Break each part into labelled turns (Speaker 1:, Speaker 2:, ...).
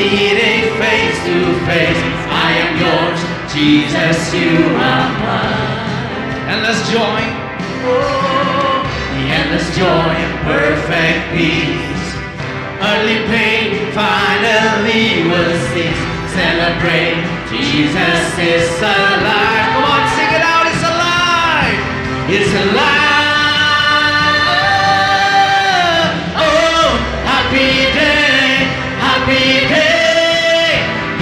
Speaker 1: meeting face to face. I am yours, Jesus, you are mine. Endless joy, oh, the endless joy and perfect peace. Earthly pain finally will cease. Celebrate, Jesus is alive. Come on, sing it out, it's alive. It's alive. Oh, happy day, happy day.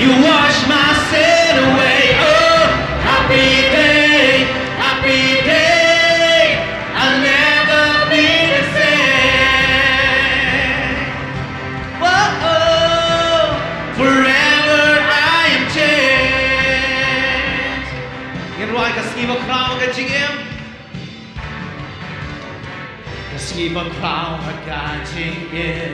Speaker 1: You wash my sin away. Oh, happy day, happy day. I'll never be the same. Whoa, forever I am changed. Nghe nói cái ski vào crown cái chị em. Cái ski vào crown cái chị em.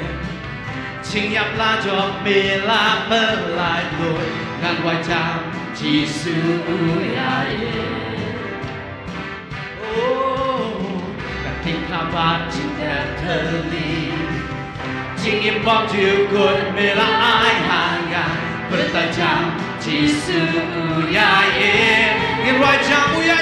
Speaker 1: Chính nhập la cho mi la mơ lại lùi ngàn hoài chạm chỉ sư ya cả tình tham vạn chính đẹp thơ ly chính im bom chiều cuộn mi la ai hàng ngàn vẫn tay chạm chỉ sư ya ngàn hoài chạm ya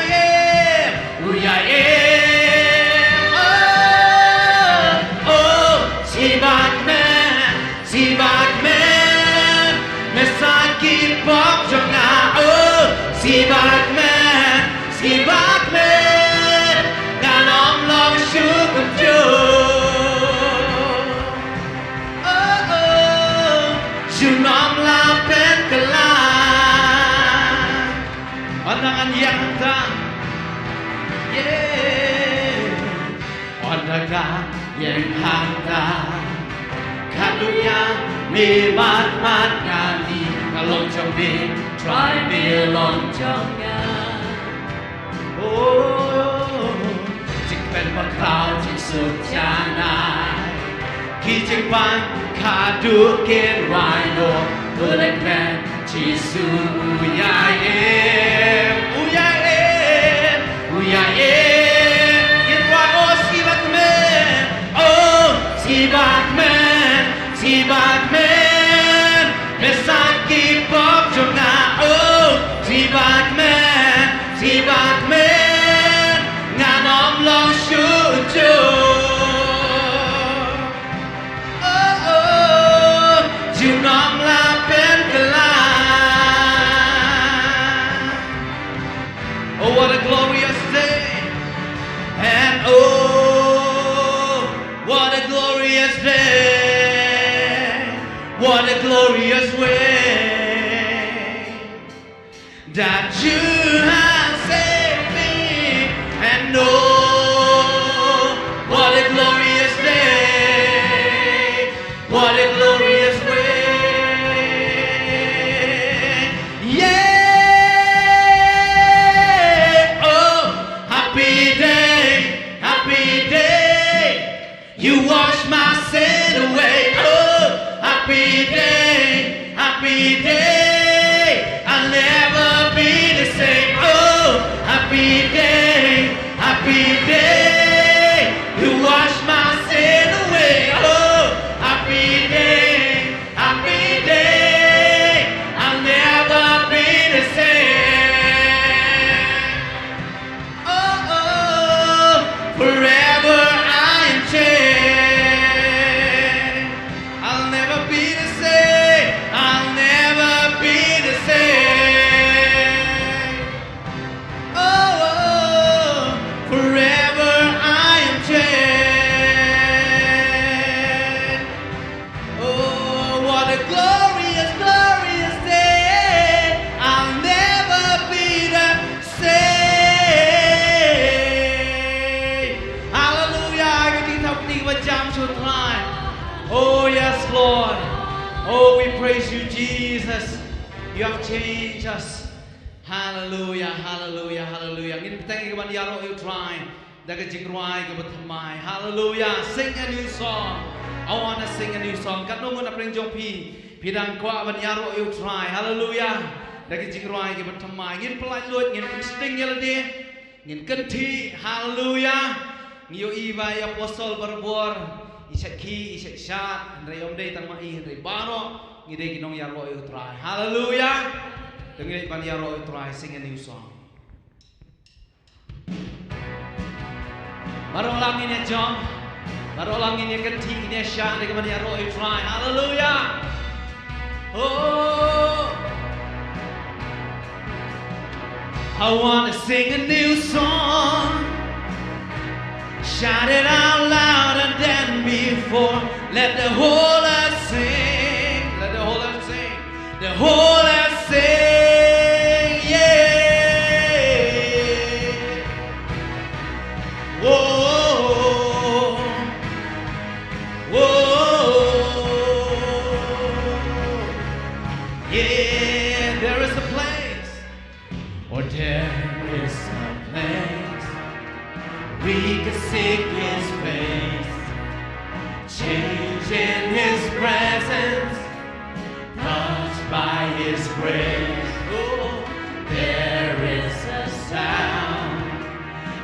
Speaker 1: si bạc man, mesaj kipop trong ngã si bạc man, ngã nóm lòng chúa cùng Chúa nóm la pen cả la, anh yang ta, anh yang hang ta. Kadunya mi mat ngani ngalong trong mi try mi long trong nga chínhเป็นพระคราวที่สุดจานาที่จึงปันขาดูเกณฑ์วายโลกเมื่อเล็กแม่ที่สุยาเอยินว่าโอสีบักแม่โอสีบักแม่si bạc man, mesaj kipop trong ngã si bạc man, ngã nóm lòng Chúa Chúa nóm la pen cả la. Oh, what a glorious day, and oh, what a glorious day. What a glorious way that you have saved me, and oh, what a glorious day, what a glorious way, yeah, oh, happy day, you wash my sin away. Happy day, I'll never be the same. Oh, happy day, you wash my sin away. Oh, happy day, I'll never be the same. Oh, forever I am changed. I'll never be the same. I'll never be the same. Oh, forever I am changed. Oh, what a glorious, glorious day. I'll never be the same. Hallelujah. Cái tiếng thập niệm và chạm suốt lại. Oh, yes, Lord. Oh, we praise you, Jesus. You have changed us. Hallelujah, hallelujah, hallelujah. Ngin thank you ban yaro you try. Daga jingrai ke batamai. Hallelujah. Sing a new song. I want to sing a new song. Kat nungun na preng jong pi. Pidang kwa ban yaro you try. Hallelujah. Daga jingrai ke batamai. Ngin pelai luat ngin sting yalade. Ngin kenti. Hallelujah. Ngiyo iba apostol berbor. Isak ki, isak syat, Hendrai omdei tang mai, Hendrai bano, ngide kinong yaro try. Hallelujah. Ngide ban yaro try sing a new song. Marolangin ya John. Marolangin ya kenti ini shan de ban yaro try. Hallelujah. Oh, I want to sing a new song. Shout it out louder than before. Let the whole earth sing. Let the whole earth sing. The whole earth sing. Yeah. Whoa. Whoa. Yeah. There is a place. Or there is a place. We can seek His face, change in His presence, touched by His grace. Oh, there is a sound,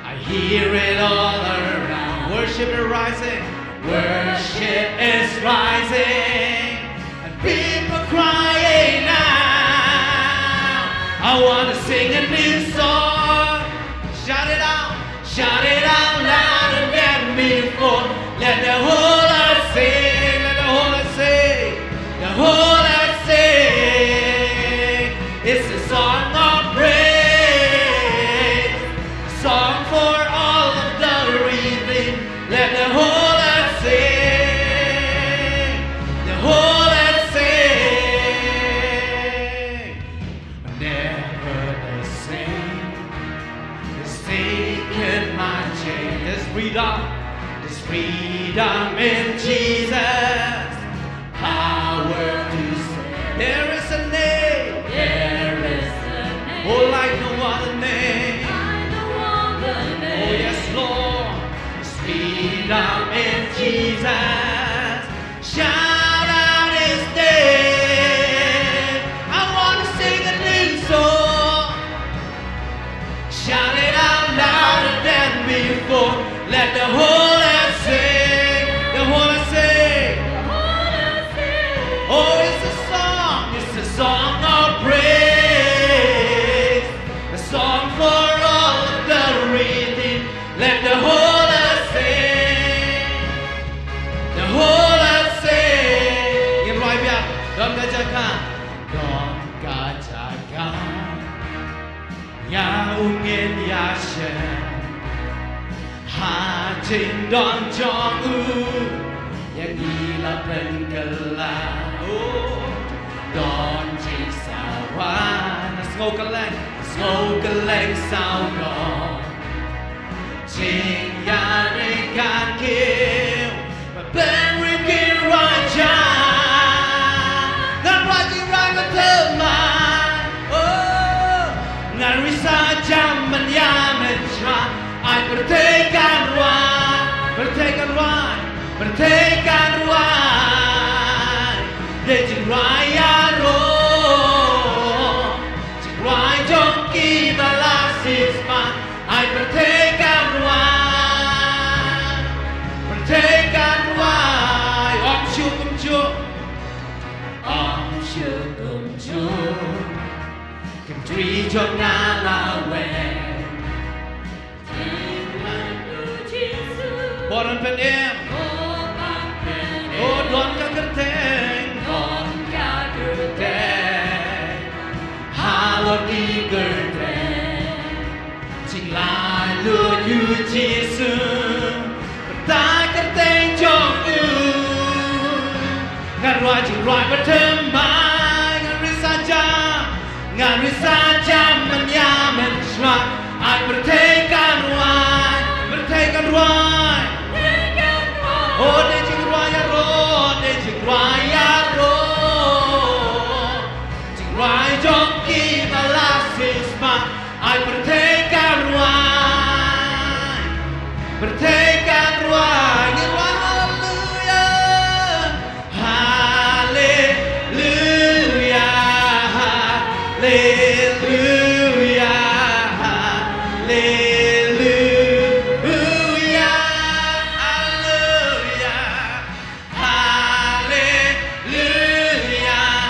Speaker 1: I hear it all around. Worship is rising, worship is rising, and people crying now. I want to sing a new song, shout it out. Shout it out louder than before. Let the whole earth sing. Let the whole earth sing. The whole earth sing. It's a song of praise, a song for all of the redeemed. Let the whole earth sing. The whole earth sing. Never the same. Taken my chain. There's freedom in Jesus. Power to save. There is a name. Oh, like no other name. Oh, yes, Lord. There's freedom in Jesus. Shout out His name. I want to sing a new song. Shout it out louder than before. Let the whole earth sing. The whole earth sing. Oh, it's a song. It's a song of praise, a song for all of the redeemed. Let the whole earth sing. The whole earth sing. Yang right biar. Don kajakan. Don kajakan. Ya ungin ya shen Ha jin don jong u Ya gila pen gala Don jin sawan Ngô cái leng sao gòn Jing ya ne gan kill Mà bên rin kin rai cha Gan rai jing rai mà thơm mà Ngàn risa jam man yamen shra I bertekan ruan Để chừng raya ro Chừng rai jong ki balasis man I bertekan ruan Om shu kum chu Can tree jong na la wen Boran pen em Oh don ka kerteng Halo di kerteng Ching lai luôn yu Giêsu Ta kerteng jong u Ngan roi ching roi bất thơm mai Ngan risa jam man yamen shra I bertekan ruai Oh de jing raya ro Jing rai jong ki balasis ma I bertekan ruai Hallelujah Hallelujah Hallelujah Hallelujah Hallelujah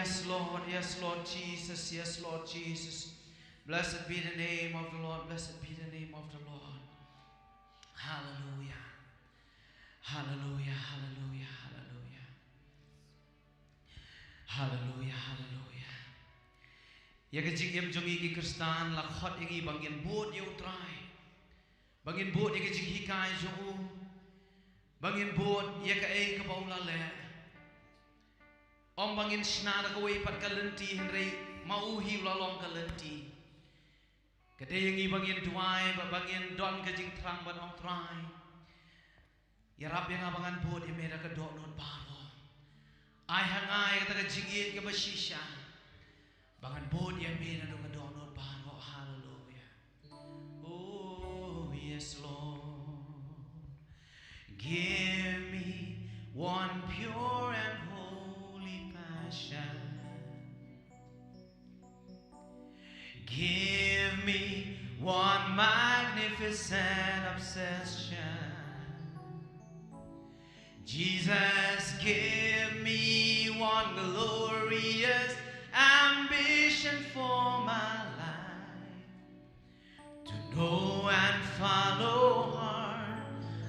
Speaker 1: Yes, Lord Jesus. Yes, Lord Jesus. Blessed be the name of the Lord. Blessed be the name of the Lord. Hallelujah. Hallelujah. Hallelujah. Hallelujah. Hallelujah. Hallelujah. Yagajik yam jongi ki Kristan lakhot igi bangin boot yu try. Bangin boot yagajik hikai jongu. Bangin boot yaga e kabaula le. Om bangin snada kawai pat kalenti henry mau hi lalong kalenti. Kadeyangi bangin tuai bangin don kajing terang ban ong try. Ya rab yang abangan boot imera ka dot not baro. Ai hangai kata kajing ke basisha. Bangan boot ya mera do ka dot not baro. Hallelujah. Oh yes Lord. Give me one pure and holy passion. Give me one magnificent obsession. Jesus, give me one glorious ambition for my life. To know and follow hard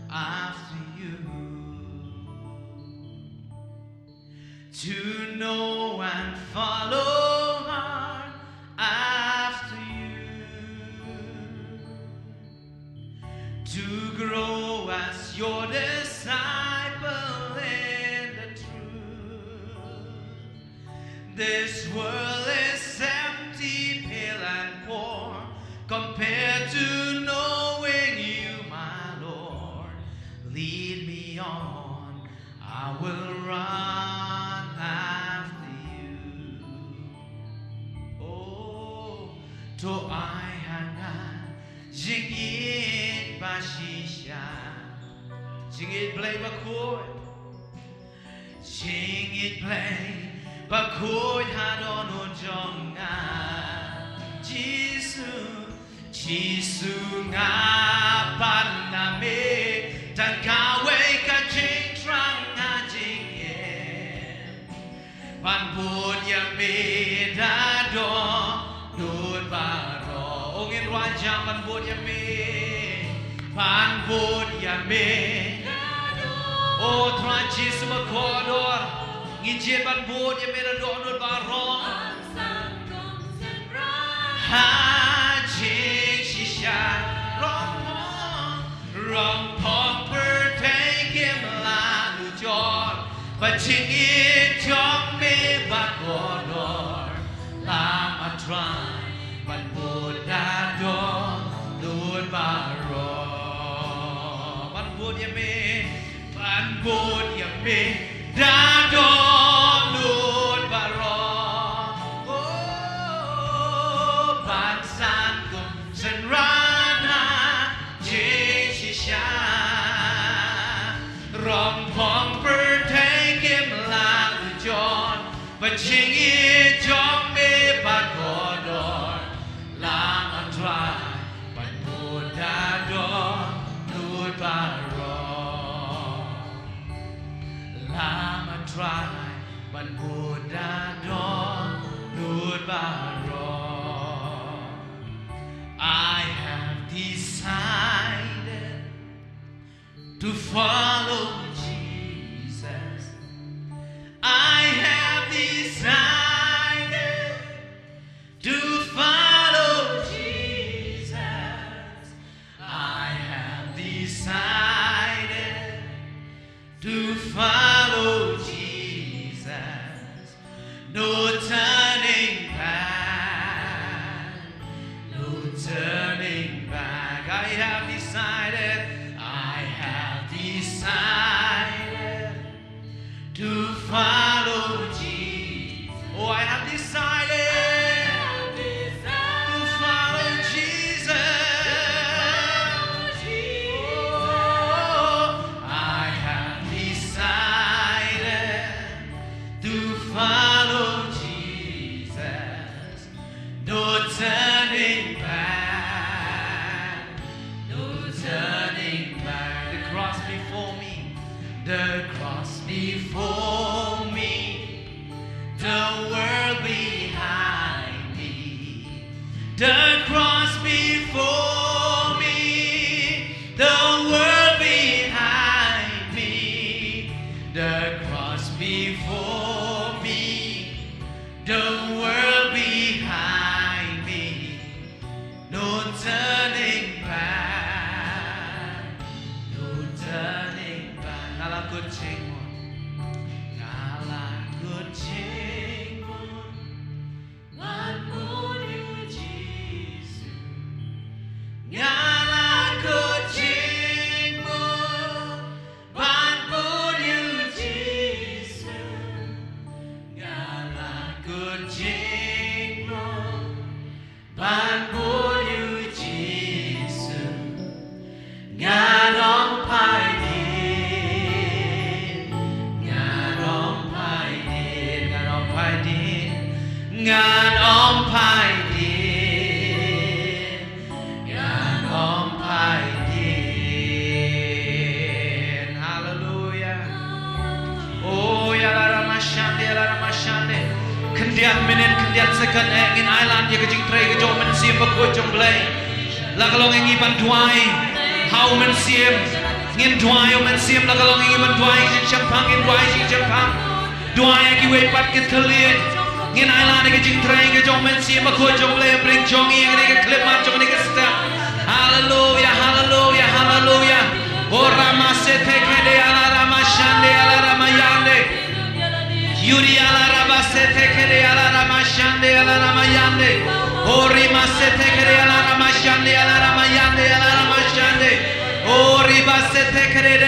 Speaker 1: after you. To know and follow hard after you. To grow as your disciple in the truth. This world is empty, pale and poor compared to knowing you, my Lord. Lead me on, I will run after you. Oh, to I hanga jingit bashisha, jingit play bakoy, jingit play bakoy hadono jonga. Jisu nga paname tan kawe ka jing trang nga jing ye pan put ya me da do nut baro ongin wajam pan put ya me o tran Jisu makodor ngijin pan put ya me da do nut baro ha jing shisha rong pong per take him la lu jor but ching it jong me but godor la ma try but buddha do lud baro ban bud ya me da do lud baro oh ban san kum san rana jing shisha rong pong per take him la lu jor but ching it jong me but godor la ma try but buddha do lud baro la ma try but buddha do lud baro. I have decided to follow Jesus. I have decided to follow Jesus. I have decided to follow Jesus. No turning back. No turning back. I have decided. I have decided to follow Jesus. Oh, I have decided to follow Jesus. Oh, I have decided to follow Jesus. No turning back. No turning back. The cross before me. The cross before me. The word the world behind me, no turning back, no turning back. Nala kucing mon, nala kucing mon, manmun you Jesus, nala kucing mon, manmun you Jesus, nala kucing mon, manmun you Jesus, nganong pai din, nganong pai din, nganong pai din, nganong pai din, nganong pai din. Hallelujah. Oh, yalara mashande. Kendian minit, kendian second in island ya kejing tray kejong mensim bakut jong blay. Lakalong yang iban duai, how mensim, ngin duai o mensim lakalong yang iban duai jing champang ngin duai jing champang. Duai yang kiwe pat kit kalian. Ngin island ya kejing tray kejong mensim bakut jong blay bring jong yang ni klip mat jong ni step. Hallelujah, hallelujah, hallelujah. Ora masete kede alara mashande alara mayande. Yuri alara basete kede alara mashande alara mayande. Ori masete kede alara mashande alara mayande alara mashande. Ori basete kede de.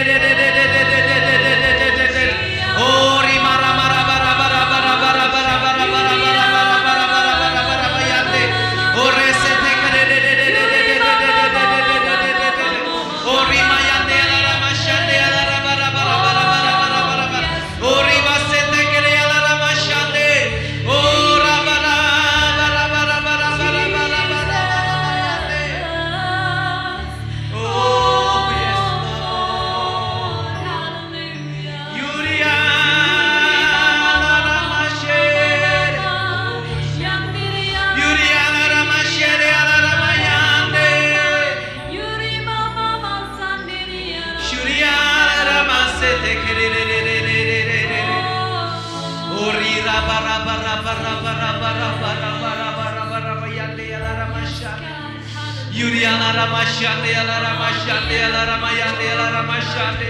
Speaker 1: Ori mara bara bara bara bara bara bara bara bara bara bara bara bara mayande. Ore sete kede de. Ori mayande alara mashande alara bara bara bara bara bara bara. Ori basete kede alara mashande. Ora bara bara bara bara bara bara bara mayande. Oh yes Lord. Yuri alara mashede. Yuri alara mashede alara mayande. Shuriara masete kerere. Ori raba raba raba raba raba raba raba raba raba raba yande alara mashande. Yuri alara mashande alara mashande alara mayande alara mashande.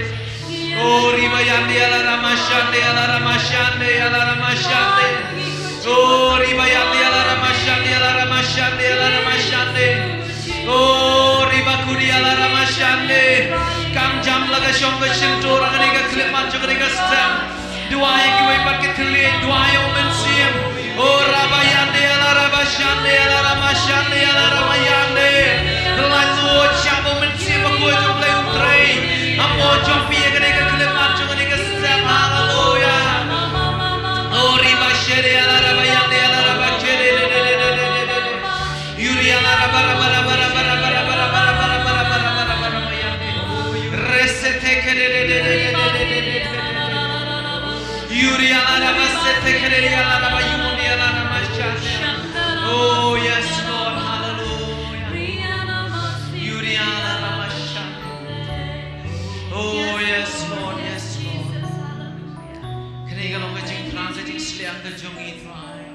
Speaker 1: Ori bayande alara mashande alara mashande alara mashande. Ori bayande alara mashande alara mashande alara mashande. Ori bakuri alara mashande. Kam jam laga shong shinto rangani ka klip mat jogani ka stem. Duai ki way pat ke thli duai o mensim. Ora bayande alara mashande alara mashande alara mayande. Lalu chamo mensim ko jong lay utray. Apo jong piye ka klip mat jogani ka stem. Hallelujah. Ori bashere alara bayande alara bashere. Yuri alara bara bara bara bara bara bara bara bara bara bara bara bara mayande. Resete kere. Yuri alara basete kere alara bayuni alara mashande. Oh yes Lord, hallelujah. Yuri alara mashande. Oh yes Lord, yes Lord. Kene galong ka jing trans jing sliang ka jong itrai.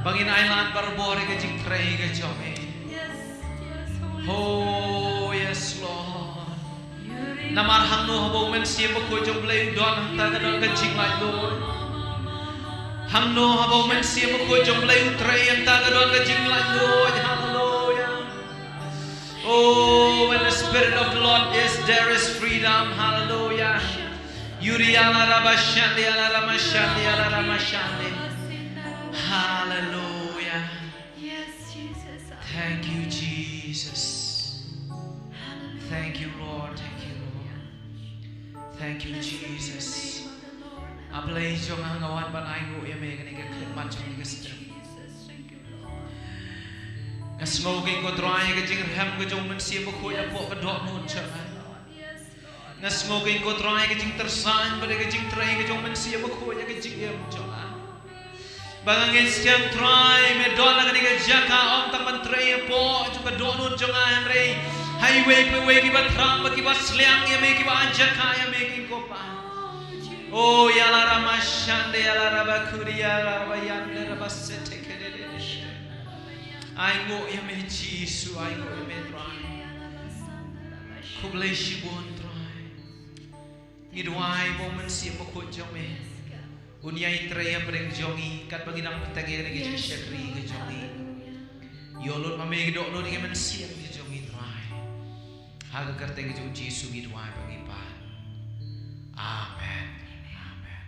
Speaker 1: Bangin island barbore ka jing tray ka jong e. Oh yes Lord. Namar hangno habo mensim ko jong blay don ta ka don ka jing lai Lord. Hangno habo mensim ko jong blay utray ta ka don ka jing lai Lord. Hallelujah. Oh, when the Spirit of the Lord is, there is freedom. Hallelujah. Yuri alara bashande alara mashande alara mashande. Hallelujah.
Speaker 2: Yes, Jesus.
Speaker 1: Thank you, Jesus. Thank you, Lord. Thank you, Lord. Thank you, Jesus. Ablay jong ang awan ban ay go yame kani ka klip mat jong ni ka strip. Ngasmoking ko try ka jing ham ka jong mensim ko ya po ka dok nun cha. Ngasmoking ko try ka jing tersan ba ka jing try ka jong mensim ko ya ka jing yam cha. Bangangin siam try me don ka ni ka jaka om ta man try po ju ka dok nun jong an re. Highway pe way ki ba tram ba ki ba sliang ya me ki ba jaka ya me ki ko pa. Oh yalara mashande yalara bakuri yalara yande rabasete kedede. I know you may Jesus, I know you may try. Kubleshi bon try. Idwai moment si pokot jome. Unyai treya bring jongi kat banginang patagere ke shekri ke jongi. Yolot mame dok no di men siam ke jongi try. Haga karte ke jong Jesus idwai bangipan. Amen. Amen.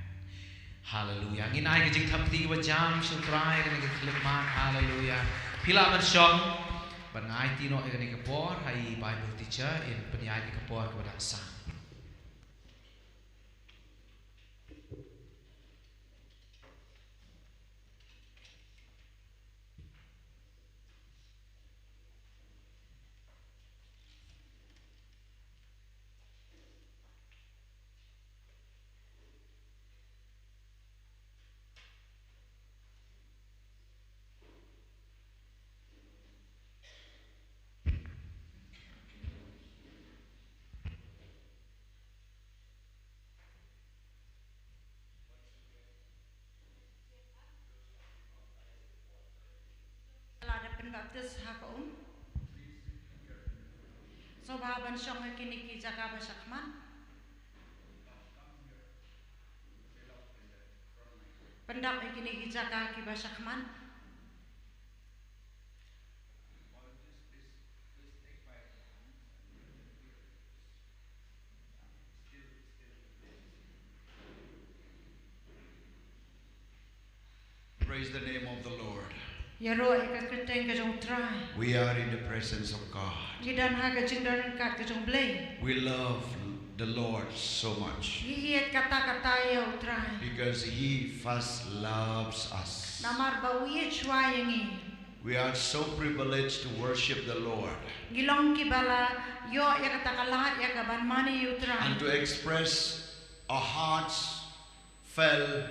Speaker 1: Hallelujah. Nginai ke jing thap ti wa jam shul try ke ke kleman. Hallelujah. Pila man syong ban ngai tino e ke kapor hai Bible teacher in penyai ke kapor kepada sang.
Speaker 3: Baptis hakaum. Sobaban syong kini ki jaka basakman. Pendak kini ki jaka ki basakman.
Speaker 4: Praise the name of the Lord.
Speaker 3: Ya roh ikat keteng ke jong try.
Speaker 4: We are in the presence of God.
Speaker 3: Gidan haga jingdan kat ke jong blay.
Speaker 4: We love the Lord so much
Speaker 3: Iiat kata-kata ya try.
Speaker 4: because He first loves us.
Speaker 3: Namar ba uye chwa yangi.
Speaker 4: We are so privileged to worship the Lord
Speaker 3: Gilong ki bala yo ya kata kalat ya kaban mani yu try.
Speaker 4: and to express our hearts fell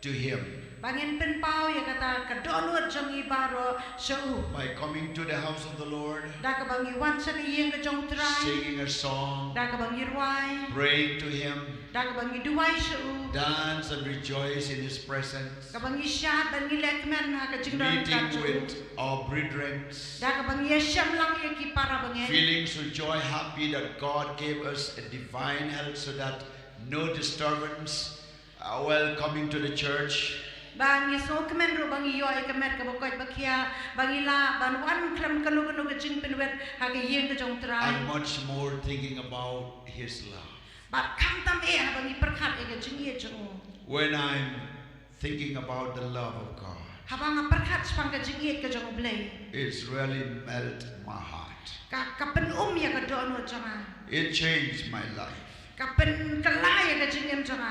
Speaker 4: to Him
Speaker 3: Bangin penpau ya kata kadonut jong ibaro seu.
Speaker 4: by coming to the house of the Lord,
Speaker 3: Da ka bang iwan sa iyeng ke jong try.
Speaker 4: singing a song,
Speaker 3: Da ka bang irwai.
Speaker 4: praying to Him,
Speaker 3: Da ka bang iduwai seu.
Speaker 4: dance and rejoice in His presence,
Speaker 3: Ka bang isyat dan ilek men ha ka jingdan
Speaker 4: meeting
Speaker 3: kat
Speaker 4: with
Speaker 3: seu.
Speaker 4: our brethren,
Speaker 3: Da ka bang isyam lang ya ki para bang
Speaker 4: feeling so joy, happy that God gave us a divine health so that no disturbance while coming to the church.
Speaker 3: Bang iso kemen ro bang iyo ay kemet ka bokoy bakia bang ila ban wan klam kanu kanu ke jing penwet ha ke yeng ke jong trai.
Speaker 4: And much more thinking about His love.
Speaker 3: Bat kam tam e ha bang iperkat e ke jing ye jong.
Speaker 4: When I'm thinking about the love of God,
Speaker 3: Ha bang perkat spang ke jing ye ke jong blay.
Speaker 4: it's really melt my heart.
Speaker 3: Ka pen ya ke dono jong.
Speaker 4: It changed my life
Speaker 3: Ka pen kelai ke jing em jong.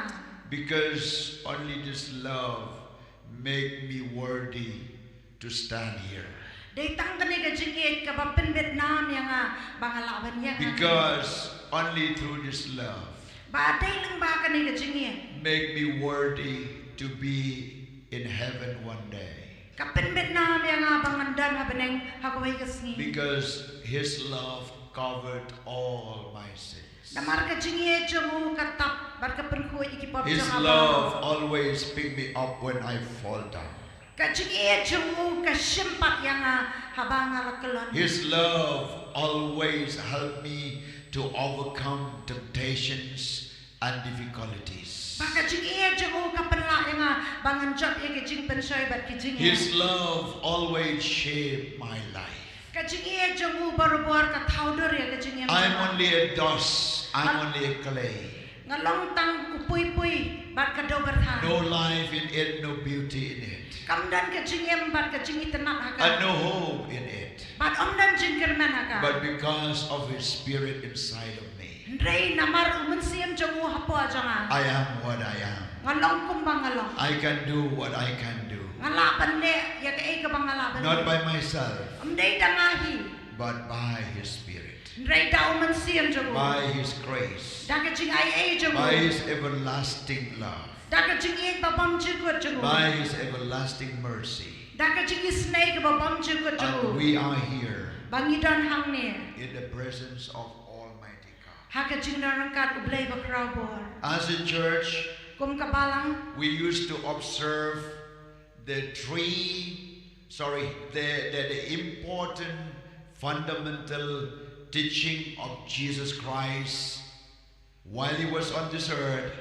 Speaker 4: because only this love make me worthy to stand here.
Speaker 3: Dei tang kene ke jing ye ka ba pen Vietnam yang bang alawan yang.
Speaker 4: Because only through this love
Speaker 3: Ba dei leng ba kene ke jing ye.
Speaker 4: make me worthy to be in heaven one day.
Speaker 3: Ka pen Vietnam yang bang andan ha beneng ha ko ke sngi.
Speaker 4: Because His love covered all my sins.
Speaker 3: Namar ka jingye jong katap bar ka penku iki pop
Speaker 4: His
Speaker 3: jong
Speaker 4: love always pick me up when I fall down.
Speaker 3: ka jingye jong ka sempat yang habang alakelon.
Speaker 4: His love always help me to overcome temptations and difficulties.
Speaker 3: Ba ka jingye jong ka penla yang bangan job ye ke jing pensoi bar ki jingye.
Speaker 4: His love always shape my life.
Speaker 3: Ka jingye jong baru-baru ka thaudur ye ke jingye.
Speaker 4: I'm only a dust. I'm only a clay.
Speaker 3: Ngalong tang kupui-pui bar ka do bertha.
Speaker 4: No life in it, no beauty in it,
Speaker 3: Kamdan ka jingye bar ka jingi tenat
Speaker 4: and
Speaker 3: haka.
Speaker 4: no hope in it.
Speaker 3: Bat omdan jingker men haka.
Speaker 4: But because of His Spirit inside of me,
Speaker 3: Ndrei namar umensiam jong hapo jong.
Speaker 4: I am what I am.
Speaker 3: Ngalong kumbang ngalong.
Speaker 4: I can do what I can do.
Speaker 3: Ngalaban le ya ke ka bang ngalaban.
Speaker 4: Not by myself,
Speaker 3: Amdei dangahi.
Speaker 4: but by His Spirit,
Speaker 3: Ndrei da umensiam jong.
Speaker 4: by His grace,
Speaker 3: Da ka jing ai jong.
Speaker 4: by His everlasting love,
Speaker 3: Da ka jing ai babam jukut jong.
Speaker 4: by His everlasting mercy.
Speaker 3: Da ka jing snake babam jukut
Speaker 4: And
Speaker 3: jong.
Speaker 4: we are here
Speaker 3: Bangidan hang ne.
Speaker 4: in the presence of Almighty God.
Speaker 3: Ha ka jing na rangkat ublei bakrau bor.
Speaker 4: As a church,
Speaker 3: kum kabalang
Speaker 4: we used to observe the important fundamental teaching of Jesus Christ while he was on this earth,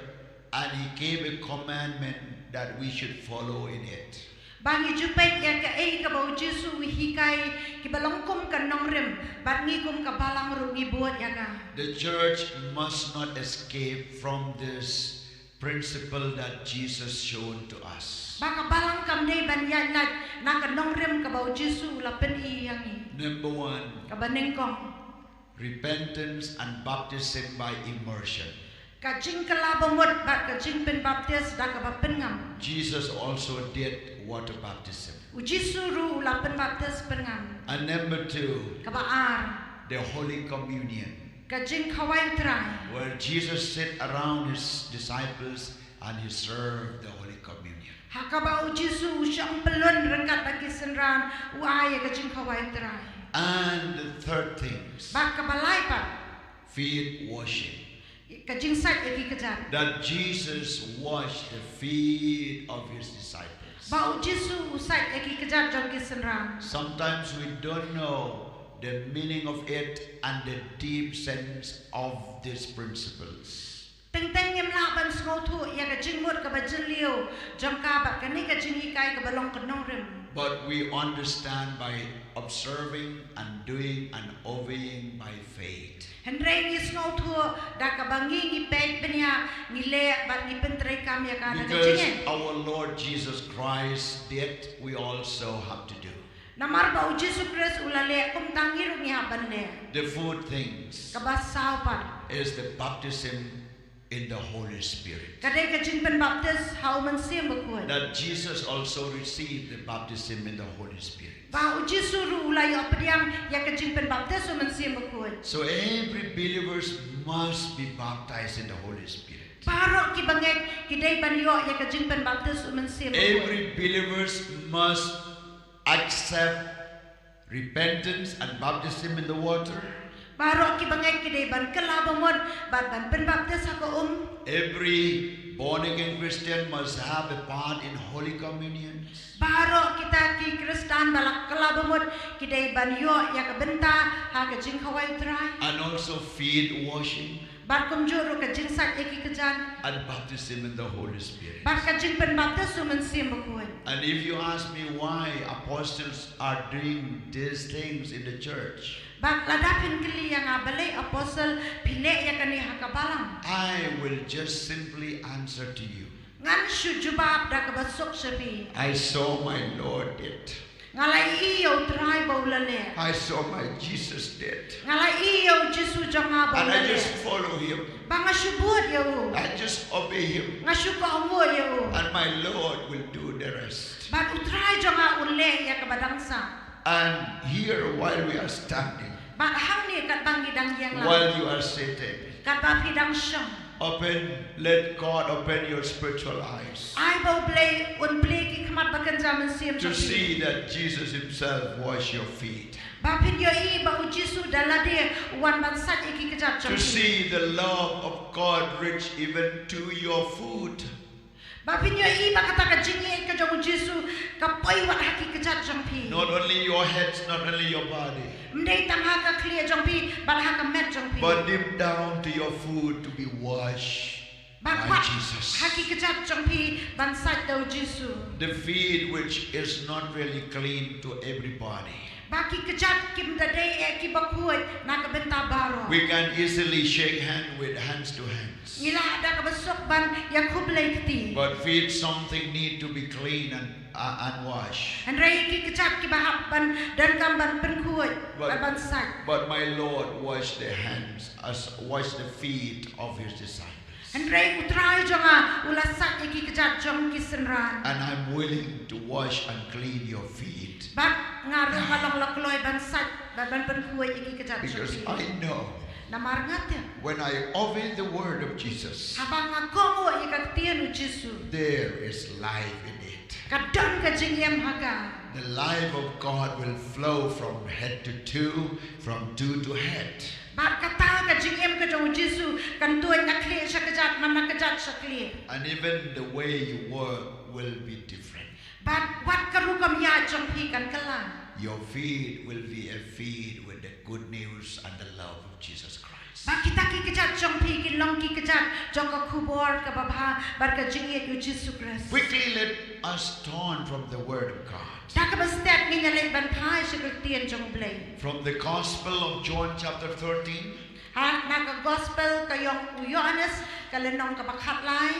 Speaker 4: and he gave a commandment that we should follow in it.
Speaker 3: Bangi jupet ya ka ka bau Jesu hikai ki balong kum ka nongrem bat ngi kum ka balang ru ngi buat ya ka.
Speaker 4: The church must not escape from this principle that Jesus shown to us.
Speaker 3: Baka balang kam nei ban ya na ka nongrem ka bau Jesu la pen I yangi.
Speaker 4: Number 1,
Speaker 3: Ka baneng kong
Speaker 4: repentance and baptism by immersion.
Speaker 3: ka jing kala bamot bat ka jing pen baptis da ka ba pen ngam.
Speaker 4: Jesus also did water baptism.
Speaker 3: U Jesu ru la pen baptis pen ngam.
Speaker 4: And number 2,
Speaker 3: Ka ba ar
Speaker 4: the Holy Communion,
Speaker 3: ka jing khawai trai.
Speaker 4: where Jesus sat around his disciples and he served the Holy Communion.
Speaker 3: Hakaba u Jesu u syang pelun rengkat bagi senran u ay ka jing khawai trai.
Speaker 4: And the third things,
Speaker 3: Bat ka balai pat
Speaker 4: feet washing.
Speaker 3: ka jing sat eki kejat.
Speaker 4: That Jesus washed the feet of his disciples.
Speaker 3: Ba u Jesu u sat eki kejat jong ki senran.
Speaker 4: Sometimes we don't know the meaning of it and the deep sense of these principles.
Speaker 3: Teng teng yam la ban sngau thu ya ka jing mut ka ba jin liu jong ka bat ka ni ka jing ikai ka balong ka nong rem.
Speaker 4: But we understand by observing and doing and obeying by faith.
Speaker 3: Henry ni sngau thu da ka bangi ngi pek benya ni le bat ni pentrei kam ya ka na ka
Speaker 4: Because
Speaker 3: jingen.
Speaker 4: our Lord Jesus Christ did, we also have to do.
Speaker 3: Namar ba u Jesu Christ ulale kum tangi ru ni haban le.
Speaker 4: The fourth things
Speaker 3: Ka ba sao pat.
Speaker 4: is the baptism in the Holy Spirit.
Speaker 3: Kadai ka jing pen baptis hau man sim ba kuat.
Speaker 4: That Jesus also received the baptism in the Holy Spirit.
Speaker 3: Ba u Jesu ru ulai opdiang ya ka jing pen baptis man sim ba kuat.
Speaker 4: So every believers must be baptized in the Holy Spirit.
Speaker 3: Paro ki bangek ki dai ban yo ya ka jing pen baptis man sim ba kuat.
Speaker 4: Every believers must accept repentance and baptism in the water.
Speaker 3: Paro ki bangek ki dai ban kala bamot bat ban pen baptis ha ko
Speaker 4: Every born again Christian must have a part in Holy Communion.
Speaker 3: Paro kita ki Kristan balak kala bamot ki dai ban yo ya ka benta ha ka jing khawai trai.
Speaker 4: And also feet washing
Speaker 3: Bat kum juru ka jing sat eki kejan.
Speaker 4: and baptism in the Holy Spirit.
Speaker 3: Bat ka jing pen baptis man sim ba kuat.
Speaker 4: And if you ask me why apostles are doing these things in the church,
Speaker 3: Bat ladapin kili yang abale apostle pile ya kani hakabalang.
Speaker 4: I will just simply answer to you.
Speaker 3: Ngan shu jubab da kabasok shabi.
Speaker 4: I saw my Lord did.
Speaker 3: Ngalai iyo try baulale.
Speaker 4: I saw my Jesus did.
Speaker 3: Ngalai iyo Jesu janga
Speaker 4: And I
Speaker 3: baulale.
Speaker 4: just follow him.
Speaker 3: Banga shubut yo.
Speaker 4: I just obey him.
Speaker 3: Ngashu ka umur yo.
Speaker 4: And my Lord will do the rest.
Speaker 3: Bat utray janga ule ya kabadangsa.
Speaker 4: And here while we are standing,
Speaker 3: Bat hang ni kat bangi dang yang la.
Speaker 4: while you are sitting,
Speaker 3: Kat ba pidang syam.
Speaker 4: let God open your spiritual eyes
Speaker 3: Ai bau play un play ki khamat bakan zaman sim
Speaker 4: to see that Jesus himself wash your feet.
Speaker 3: Ba pin yo I bau Jesu dalade wan ban sat iki kejat
Speaker 4: To
Speaker 3: jam.
Speaker 4: see the love of God reach even to your food.
Speaker 3: Ba pin yo I ba kata ka jingi ka jong Jesu ka poi wat haki kejat jam pi.
Speaker 4: Not only your heads, not only your body,
Speaker 3: Mdei tang ha ka clear jong pi ba ha ka met jong pi.
Speaker 4: but deep down to your food to be washed
Speaker 3: Ba
Speaker 4: by
Speaker 3: wat
Speaker 4: Jesus.
Speaker 3: haki kejat jong pi ban sat dau Jesu.
Speaker 4: The feet which is not really clean to everybody.
Speaker 3: Ba ki kejat kim da dei e ki ba kuai na ka benta baro.
Speaker 4: We can easily shake hands with hands to hands.
Speaker 3: Ila ada ka besok ban ya kublai keti.
Speaker 4: But feet something need to be clean and washed.
Speaker 3: Andrai ki kejat ki ba hap ban dan kam ban pen kuai ban sat.
Speaker 4: But my Lord washed the hands, washed the feet of his disciples.
Speaker 3: Andrai utrai jonga ula sat ki kejat jong ki senran.
Speaker 4: And I'm willing to wash and clean your feet.
Speaker 3: Bat ngaruh kalong lakloi ban sat ban pen kuai ki kejat
Speaker 4: Because
Speaker 3: jong.
Speaker 4: I know
Speaker 3: Namar ngatya.
Speaker 4: when I obey the word of Jesus,
Speaker 3: Habang ngakongo ikak tianu Jesu.
Speaker 4: there is life in it.
Speaker 3: Kadang ka jingyam haga.
Speaker 4: The life of God will flow from head to toe, from toe to head.
Speaker 3: Bat kata ka jing em ka jong Jesu kan tuan nak kli sakajat mana kajat sakli.
Speaker 4: And even the way you work will be different.
Speaker 3: But what karu kam ya jong pi kan kalang.
Speaker 4: Your feed will be a feed with the good news and the love of Jesus Christ.
Speaker 3: Ba kita ki kajat jong pi ki long ki kajat jong ka kubor ka babha bar ka jing et Jesu Christ.
Speaker 4: Quickly let us turn from the Word of God.
Speaker 3: Ta ka ba step ni nyalek ban phai sakak tien jong blay.
Speaker 4: From the Gospel of John chapter 13.
Speaker 3: Ha na ka gospel ka yong Yohanes ka lenong ka bakhat lai.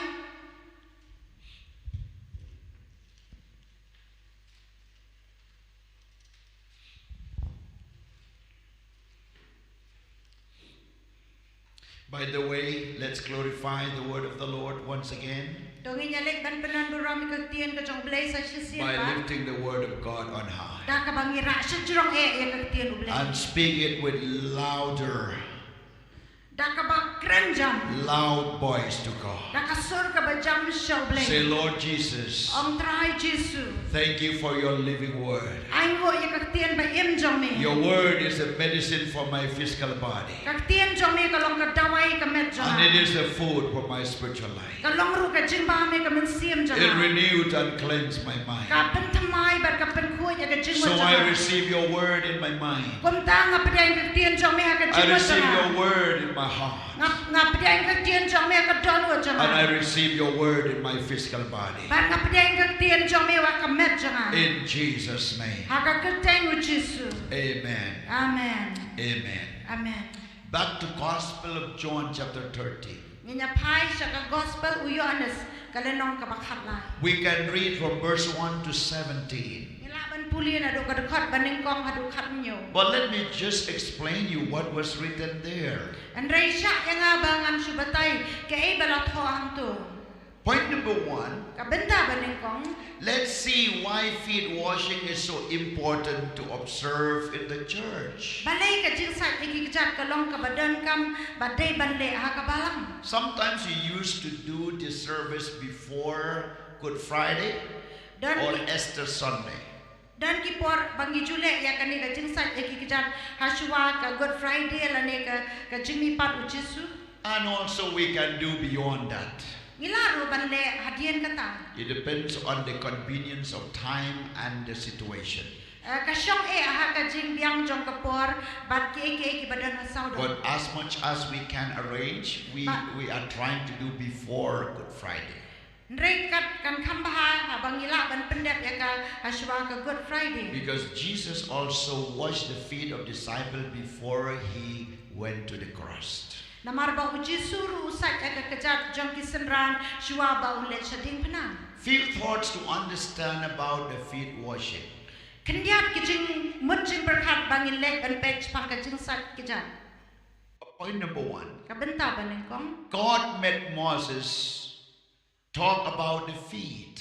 Speaker 4: By the way, let's glorify the word of the Lord once again
Speaker 3: Dongi nyalek ban penandu rami ka tien ka jong blay sa sisian
Speaker 4: by
Speaker 3: ba.
Speaker 4: lifting the word of God on high
Speaker 3: Da ka bangi ra sa jrong ya ka tien u blay.
Speaker 4: and speak it with louder,
Speaker 3: Da ka ba krenjam.
Speaker 4: loud voice to God.
Speaker 3: Da ka sur ka ba jam show blay.
Speaker 4: Say, Lord Jesus,
Speaker 3: Om trai Jesu.
Speaker 4: thank you for your living word.
Speaker 3: Ai wo ya ka tien ba em jong me.
Speaker 4: Your word is a medicine for my physical body,
Speaker 3: Ka tien jong me ka long ka dawai ka met jong.
Speaker 4: and it is a food for my spiritual life.
Speaker 3: Ka long ru ka jing ba me ka men siem jong.
Speaker 4: It renewed and cleansed my mind.
Speaker 3: Ka pen thamai bar ka pen khu ya ka jing mo
Speaker 4: So
Speaker 3: jong.
Speaker 4: I receive your word in my mind.
Speaker 3: Kom ta nga pedai ka tien jong me ha ka
Speaker 4: I
Speaker 3: jing mo
Speaker 4: receive your
Speaker 3: jong.
Speaker 4: word in my heart.
Speaker 3: Nga pedai ka tien jong me ka don wo jong.
Speaker 4: And I receive your word in my physical body.
Speaker 3: Bar nga pedai ka tien jong me wa ka met jong.
Speaker 4: In Jesus' name.
Speaker 3: Ha ka ka teng wo Jesu.
Speaker 4: Amen.
Speaker 3: Amen.
Speaker 4: Amen.
Speaker 3: Amen.
Speaker 4: Back to Gospel of John chapter 13.
Speaker 3: Nginya phai sa ka gospel u Yohanes ka lenong ka bakhat lai.
Speaker 4: We can read from verse 1 to 17.
Speaker 3: Ngila ban puli na do ka dekat baning kong hadu khat nyo.
Speaker 4: But let me just explain you what was written there.
Speaker 3: Andrei syak yang abangan subatai ke ai bala tho hang tu.
Speaker 4: Point number 1.
Speaker 3: Ka benta baning kong
Speaker 4: Let's see why feet washing is so important to observe in the church.
Speaker 3: balai ka jing sat iki kejat ka long ka badan kam badai ban le ha ka balang.
Speaker 4: Sometimes you used to do this service before Good Friday
Speaker 3: Dan
Speaker 4: or Easter Sunday.
Speaker 3: dan ki por bangi jule ya kani ka jing sat iki kejat haswa ka Good Friday la ne ka jing mi pat u Jesu.
Speaker 4: And also we can do beyond that.
Speaker 3: Ngila ru ban le hadian kata.
Speaker 4: It depends on the convenience of time and the situation.
Speaker 3: Ka syong ha ka jing biang jong ka por bat ki badan hasau do.
Speaker 4: But as much as we can arrange, we are trying to do before Good Friday.
Speaker 3: Ndrei kat kan khambaha ha bangila ban pendep ya ka haswa ka Good Friday.
Speaker 4: Because Jesus also washed the feet of disciples before he went to the cross.
Speaker 3: Namar ba uji suru usat ka kejat jong kisenran shua ba ulet sading penang.
Speaker 4: Few thoughts to understand about the feet washing.
Speaker 3: Kendiat kijing mujing berkat bangin lek ban pech pa ka jing sat kejat.
Speaker 4: Point number 1.
Speaker 3: Ka benta baning kong.
Speaker 4: God met Moses talk about the feet.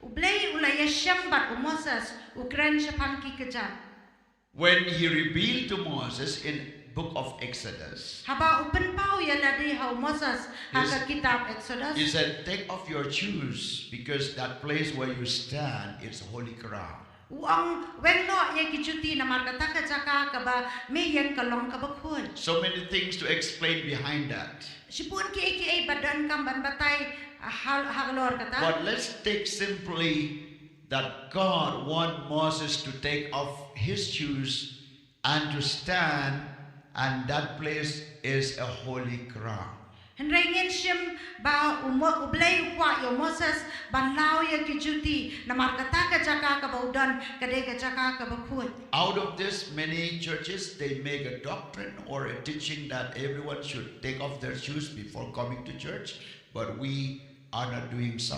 Speaker 3: Ublei ulaya syambat Moses ukran syapang ki kejat.
Speaker 4: When he revealed to Moses in book of Exodus,
Speaker 3: Haba upen pau ya ladi hau Moses ha ka kitab Exodus.
Speaker 4: he said, take off your shoes because that place where you stand is holy ground.
Speaker 3: Uang wengno ya kicuti namar kata ka jaka ka ba me yang kalong ka bakhun.
Speaker 4: So many things to explain behind that.
Speaker 3: Sipun ki badan kam ban batai haglor kata.
Speaker 4: But let's take simply that God want Moses to take off his shoes and to stand, and that place is a holy ground.
Speaker 3: Henry ngin sim ba ublay kwa yo Moses ban lao ya kijuti namar kata ka jaka ka baudan kade ka jaka ka bakhut.
Speaker 4: Out of this, many churches, they make a doctrine or a teaching that everyone should take off their shoes before coming to church, but we are not doing so.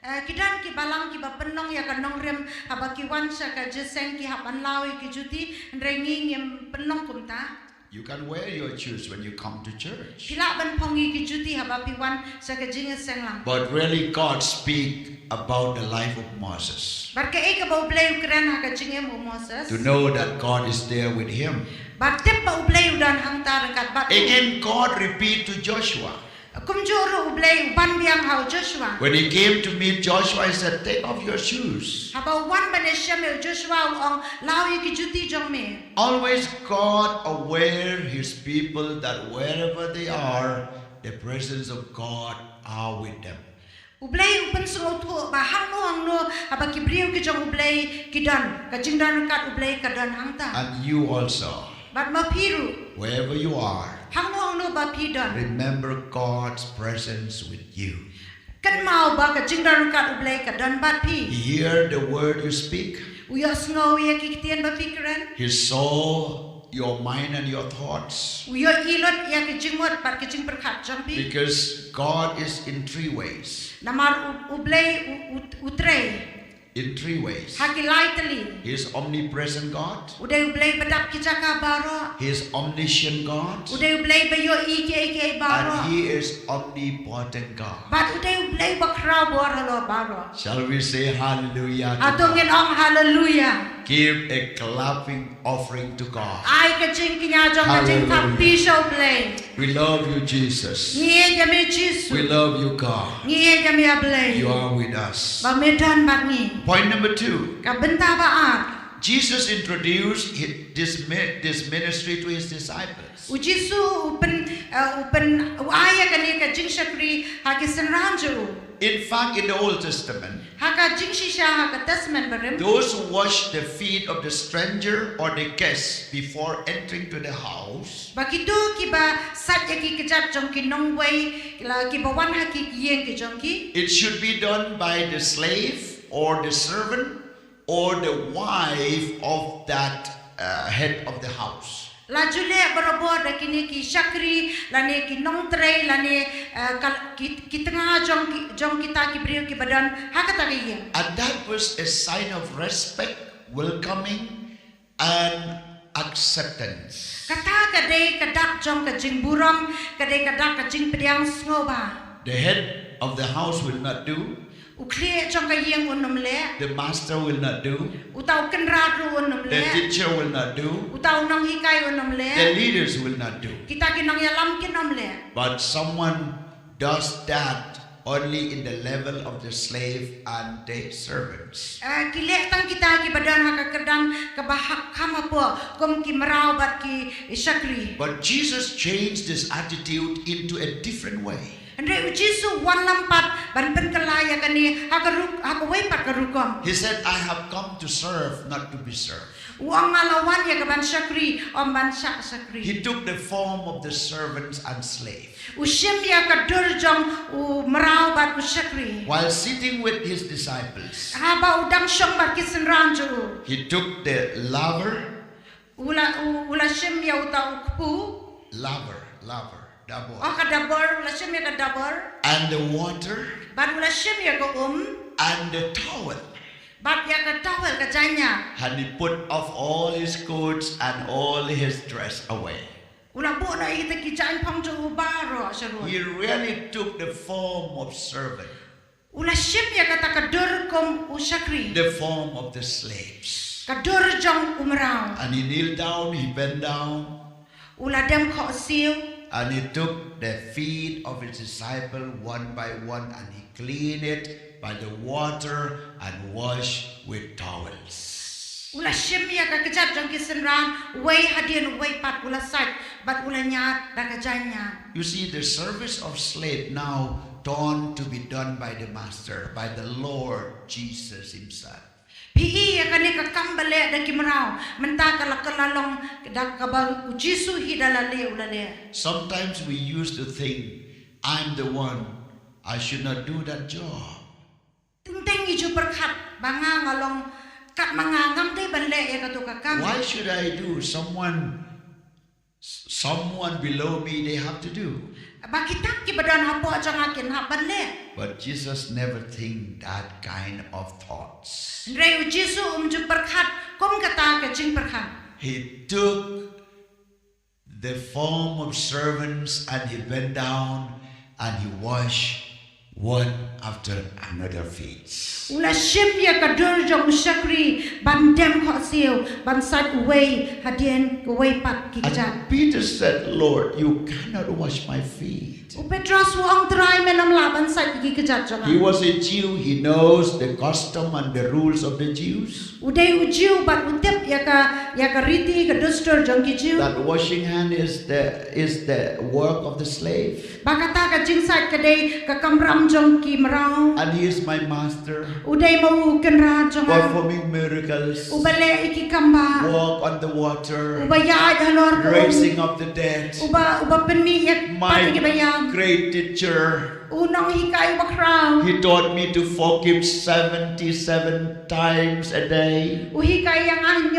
Speaker 3: Kidan ki balang ki bapenong ya kanong rem habaki wan sa ka jeseng ki hapan lao ya kijuti Henry ngin penong kumta.
Speaker 4: You can wear your shoes when you come to church.
Speaker 3: Kila ban pongi kijuti habapi wan sa ka jing seng lang.
Speaker 4: But really God speak about the life of Moses.
Speaker 3: Barka ka ba ublay ukran ha ka jing mo Moses.
Speaker 4: To know that God is there with him.
Speaker 3: Bartep pa ublay udan hang tar kat bat.
Speaker 4: Again, God repeat to Joshua.
Speaker 3: kumjuru ublei ban biang hau Joshua.
Speaker 4: When he came to meet Joshua, he said, take off your shoes.
Speaker 3: Haba wan bane shemel Joshua ong lau ye ki juti jong me.
Speaker 4: Always God aware his people that wherever they are, the presence of God are with them.
Speaker 3: Ublei upen sungo tu ba hang no haba ki briu ki jong ublei ki dan ka jingdan kat ublei ka dan hang ta.
Speaker 4: And you also,
Speaker 3: Bat ma piru
Speaker 4: wherever you are,
Speaker 3: hang no ba pi dan.
Speaker 4: remember God's presence with you.
Speaker 3: Kan mau ba ka jingdan kat ublei ka dan bat pi.
Speaker 4: Hear the word you speak.
Speaker 3: Uya sngo ye ki tien ba pikiran.
Speaker 4: He saw your mind and your thoughts.
Speaker 3: Uya ilot ya ki jingmot bat ki jing perkhat jong pi.
Speaker 4: Because God is in three ways.
Speaker 3: Namar ublei utrei.
Speaker 4: In three ways.
Speaker 3: Haki lai tali.
Speaker 4: He is omnipresent God.
Speaker 3: Udai ublei badap ki jaka baro.
Speaker 4: He is omniscient God.
Speaker 3: Udai ublei bayo ike baro.
Speaker 4: And he is omnipotent God.
Speaker 3: Bat udai ublei bakrau boro baro.
Speaker 4: Shall we say hallelujah to
Speaker 3: Atongin
Speaker 4: God?
Speaker 3: ong hallelujah.
Speaker 4: Give a clapping offering to God.
Speaker 3: Ai ka jing kinya jong ka jing thap pi show play.
Speaker 4: We love you, Jesus.
Speaker 3: Ngie jami Jesus.
Speaker 4: We love you, God.
Speaker 3: Ngie jami ablei.
Speaker 4: You are with us.
Speaker 3: Ba medan bat ni.
Speaker 4: Point number 2.
Speaker 3: Ka benta ba at.
Speaker 4: Jesus introduced this ministry to his disciples.
Speaker 3: Ujisu upen aya kani ka jing shakri haki senranju.
Speaker 4: In fact, in the Old Testament,
Speaker 3: Haka jing shisha haka tasman barim.
Speaker 4: those who wash the feet of the stranger or the guest before entering to the house
Speaker 3: Bakitu kiba sat yaki kejat jong ki nongway la kiba wan haki yeng ki jong ki.
Speaker 4: it should be done by the slave or the servant or the wife of that head of the house.
Speaker 3: La jule barabor da kini ki shakri la ne ki nongtre la ne ki tengah jong kita ki brio ki badan haka ta yeng.
Speaker 4: And that was a sign of respect, welcoming, and acceptance.
Speaker 3: Kata kadai kadak jong ka jing buram kadai kadak ka jing pediang sngoba.
Speaker 4: The head of the house will not do,
Speaker 3: Ukle jong ka yeng unom le.
Speaker 4: the master will not do,
Speaker 3: Utau kenrat ru unom
Speaker 4: the
Speaker 3: le.
Speaker 4: teacher will not do,
Speaker 3: Utau nong hikai unom
Speaker 4: the
Speaker 3: le.
Speaker 4: leaders will not do.
Speaker 3: Kita kinong yalam kinom le.
Speaker 4: But someone does that only in the level of the slave and the servants.
Speaker 3: Kile tang kita ki badan haka kedang ka bahak kama po kom ki merau bat ki shakri.
Speaker 4: But Jesus changed this attitude into a different way.
Speaker 3: Andre ujisu wan lampat ban pen kalaya kani haka wei pat karukom.
Speaker 4: He said, I have come to serve, not to be served.
Speaker 3: Uang ngalawan ya ka ban shakri om ban shakri.
Speaker 4: He took the form of the servants and slave.
Speaker 3: Ushim ya ka durjong u merau bat u shakri.
Speaker 4: While sitting with his disciples,
Speaker 3: Haba udang syong bat kisen ranju.
Speaker 4: he took the laver,
Speaker 3: Ula shim ya uta ukpu.
Speaker 4: double,
Speaker 3: O ka dabor ula shim ya ka dabor.
Speaker 4: and the water,
Speaker 3: Bat ula shim ya ka
Speaker 4: and the towel.
Speaker 3: Bat ya ka tawel ka janya.
Speaker 4: And he put off all his coats and all his dress away.
Speaker 3: Ula bu na ita ki jan pang ju baro sharu.
Speaker 4: He really took the form of servant,
Speaker 3: Ula shim ya kata ka dur kom ushakri.
Speaker 4: the form of the slaves.
Speaker 3: Ka dur jong umrao.
Speaker 4: And he kneeled down, he bent down,
Speaker 3: Ula dem ko siu.
Speaker 4: and he took the feet of his disciple one by one, and he cleaned it by the water and washed with towels.
Speaker 3: Ula shim ya ka kejat jong kisenran. Wei hadian wei pat ula sat. Bat ula nyat da ka janya.
Speaker 4: You see, the service of slave now turned to be done by the master, by the Lord Jesus himself.
Speaker 3: Pi ya kani ka kambale da kimrao. Menta ka lakalalong da ka ba ujisu hidala le ula le.
Speaker 4: Sometimes we used to think, I'm the one, I should not do that job.
Speaker 3: Ting iju perkat banga ngalong kat mangangam te banle ya ka tu ka kam.
Speaker 4: Why should I do? Someone below me, they have to do.
Speaker 3: Bakitak ki badan hapo jang akin ha banle.
Speaker 4: But Jesus never think that kind of thoughts.
Speaker 3: Ndrei ujisu umju perkat kom kata ka jing perkat.
Speaker 4: He took the form of servants and he bent down and he washed one after another feet.
Speaker 3: Ula shim ya ka dur jong ushakri ban dem ko siu ban sat uwei hadien ko wei pat ki kajat.
Speaker 4: And Peter said, Lord, you cannot wash my feet.
Speaker 3: Petros uang try menam laban sat iki kejat
Speaker 4: He
Speaker 3: jangan.
Speaker 4: was a Jew. He knows the custom and the rules of the Jews.
Speaker 3: Udai ujiu bat utip ya ka riti ke dustur jang kijiu.
Speaker 4: That washing hand is the work of the slave.
Speaker 3: Bakata ka jingsat kadai ka kamram jang ki merau.
Speaker 4: And he is my master,
Speaker 3: Udai mau kenra jangan.
Speaker 4: performing miracles,
Speaker 3: Ubale iki kamba.
Speaker 4: walk on the water,
Speaker 3: Ubaya jalor ko.
Speaker 4: raising up the dead.
Speaker 3: Uba penmi yak
Speaker 4: My
Speaker 3: pati bayam.
Speaker 4: great teacher.
Speaker 3: Unang hikai bakrau.
Speaker 4: He taught me to forgive 77 times a day.
Speaker 3: Uhikai yang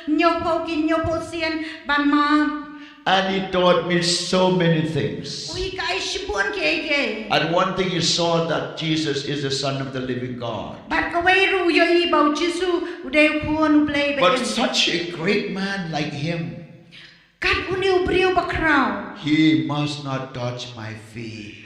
Speaker 3: nyopo sian ban ma.
Speaker 4: And he taught me so many things.
Speaker 3: Uhikai shibun ke.
Speaker 4: And one thing he saw that Jesus is the Son of the living God.
Speaker 3: Bat kawai ru yo I bau Jisu udai kuon ublay
Speaker 4: But
Speaker 3: bayan.
Speaker 4: such a great man like him,
Speaker 3: Kat uniu brio bakrau.
Speaker 4: he must not touch my feet.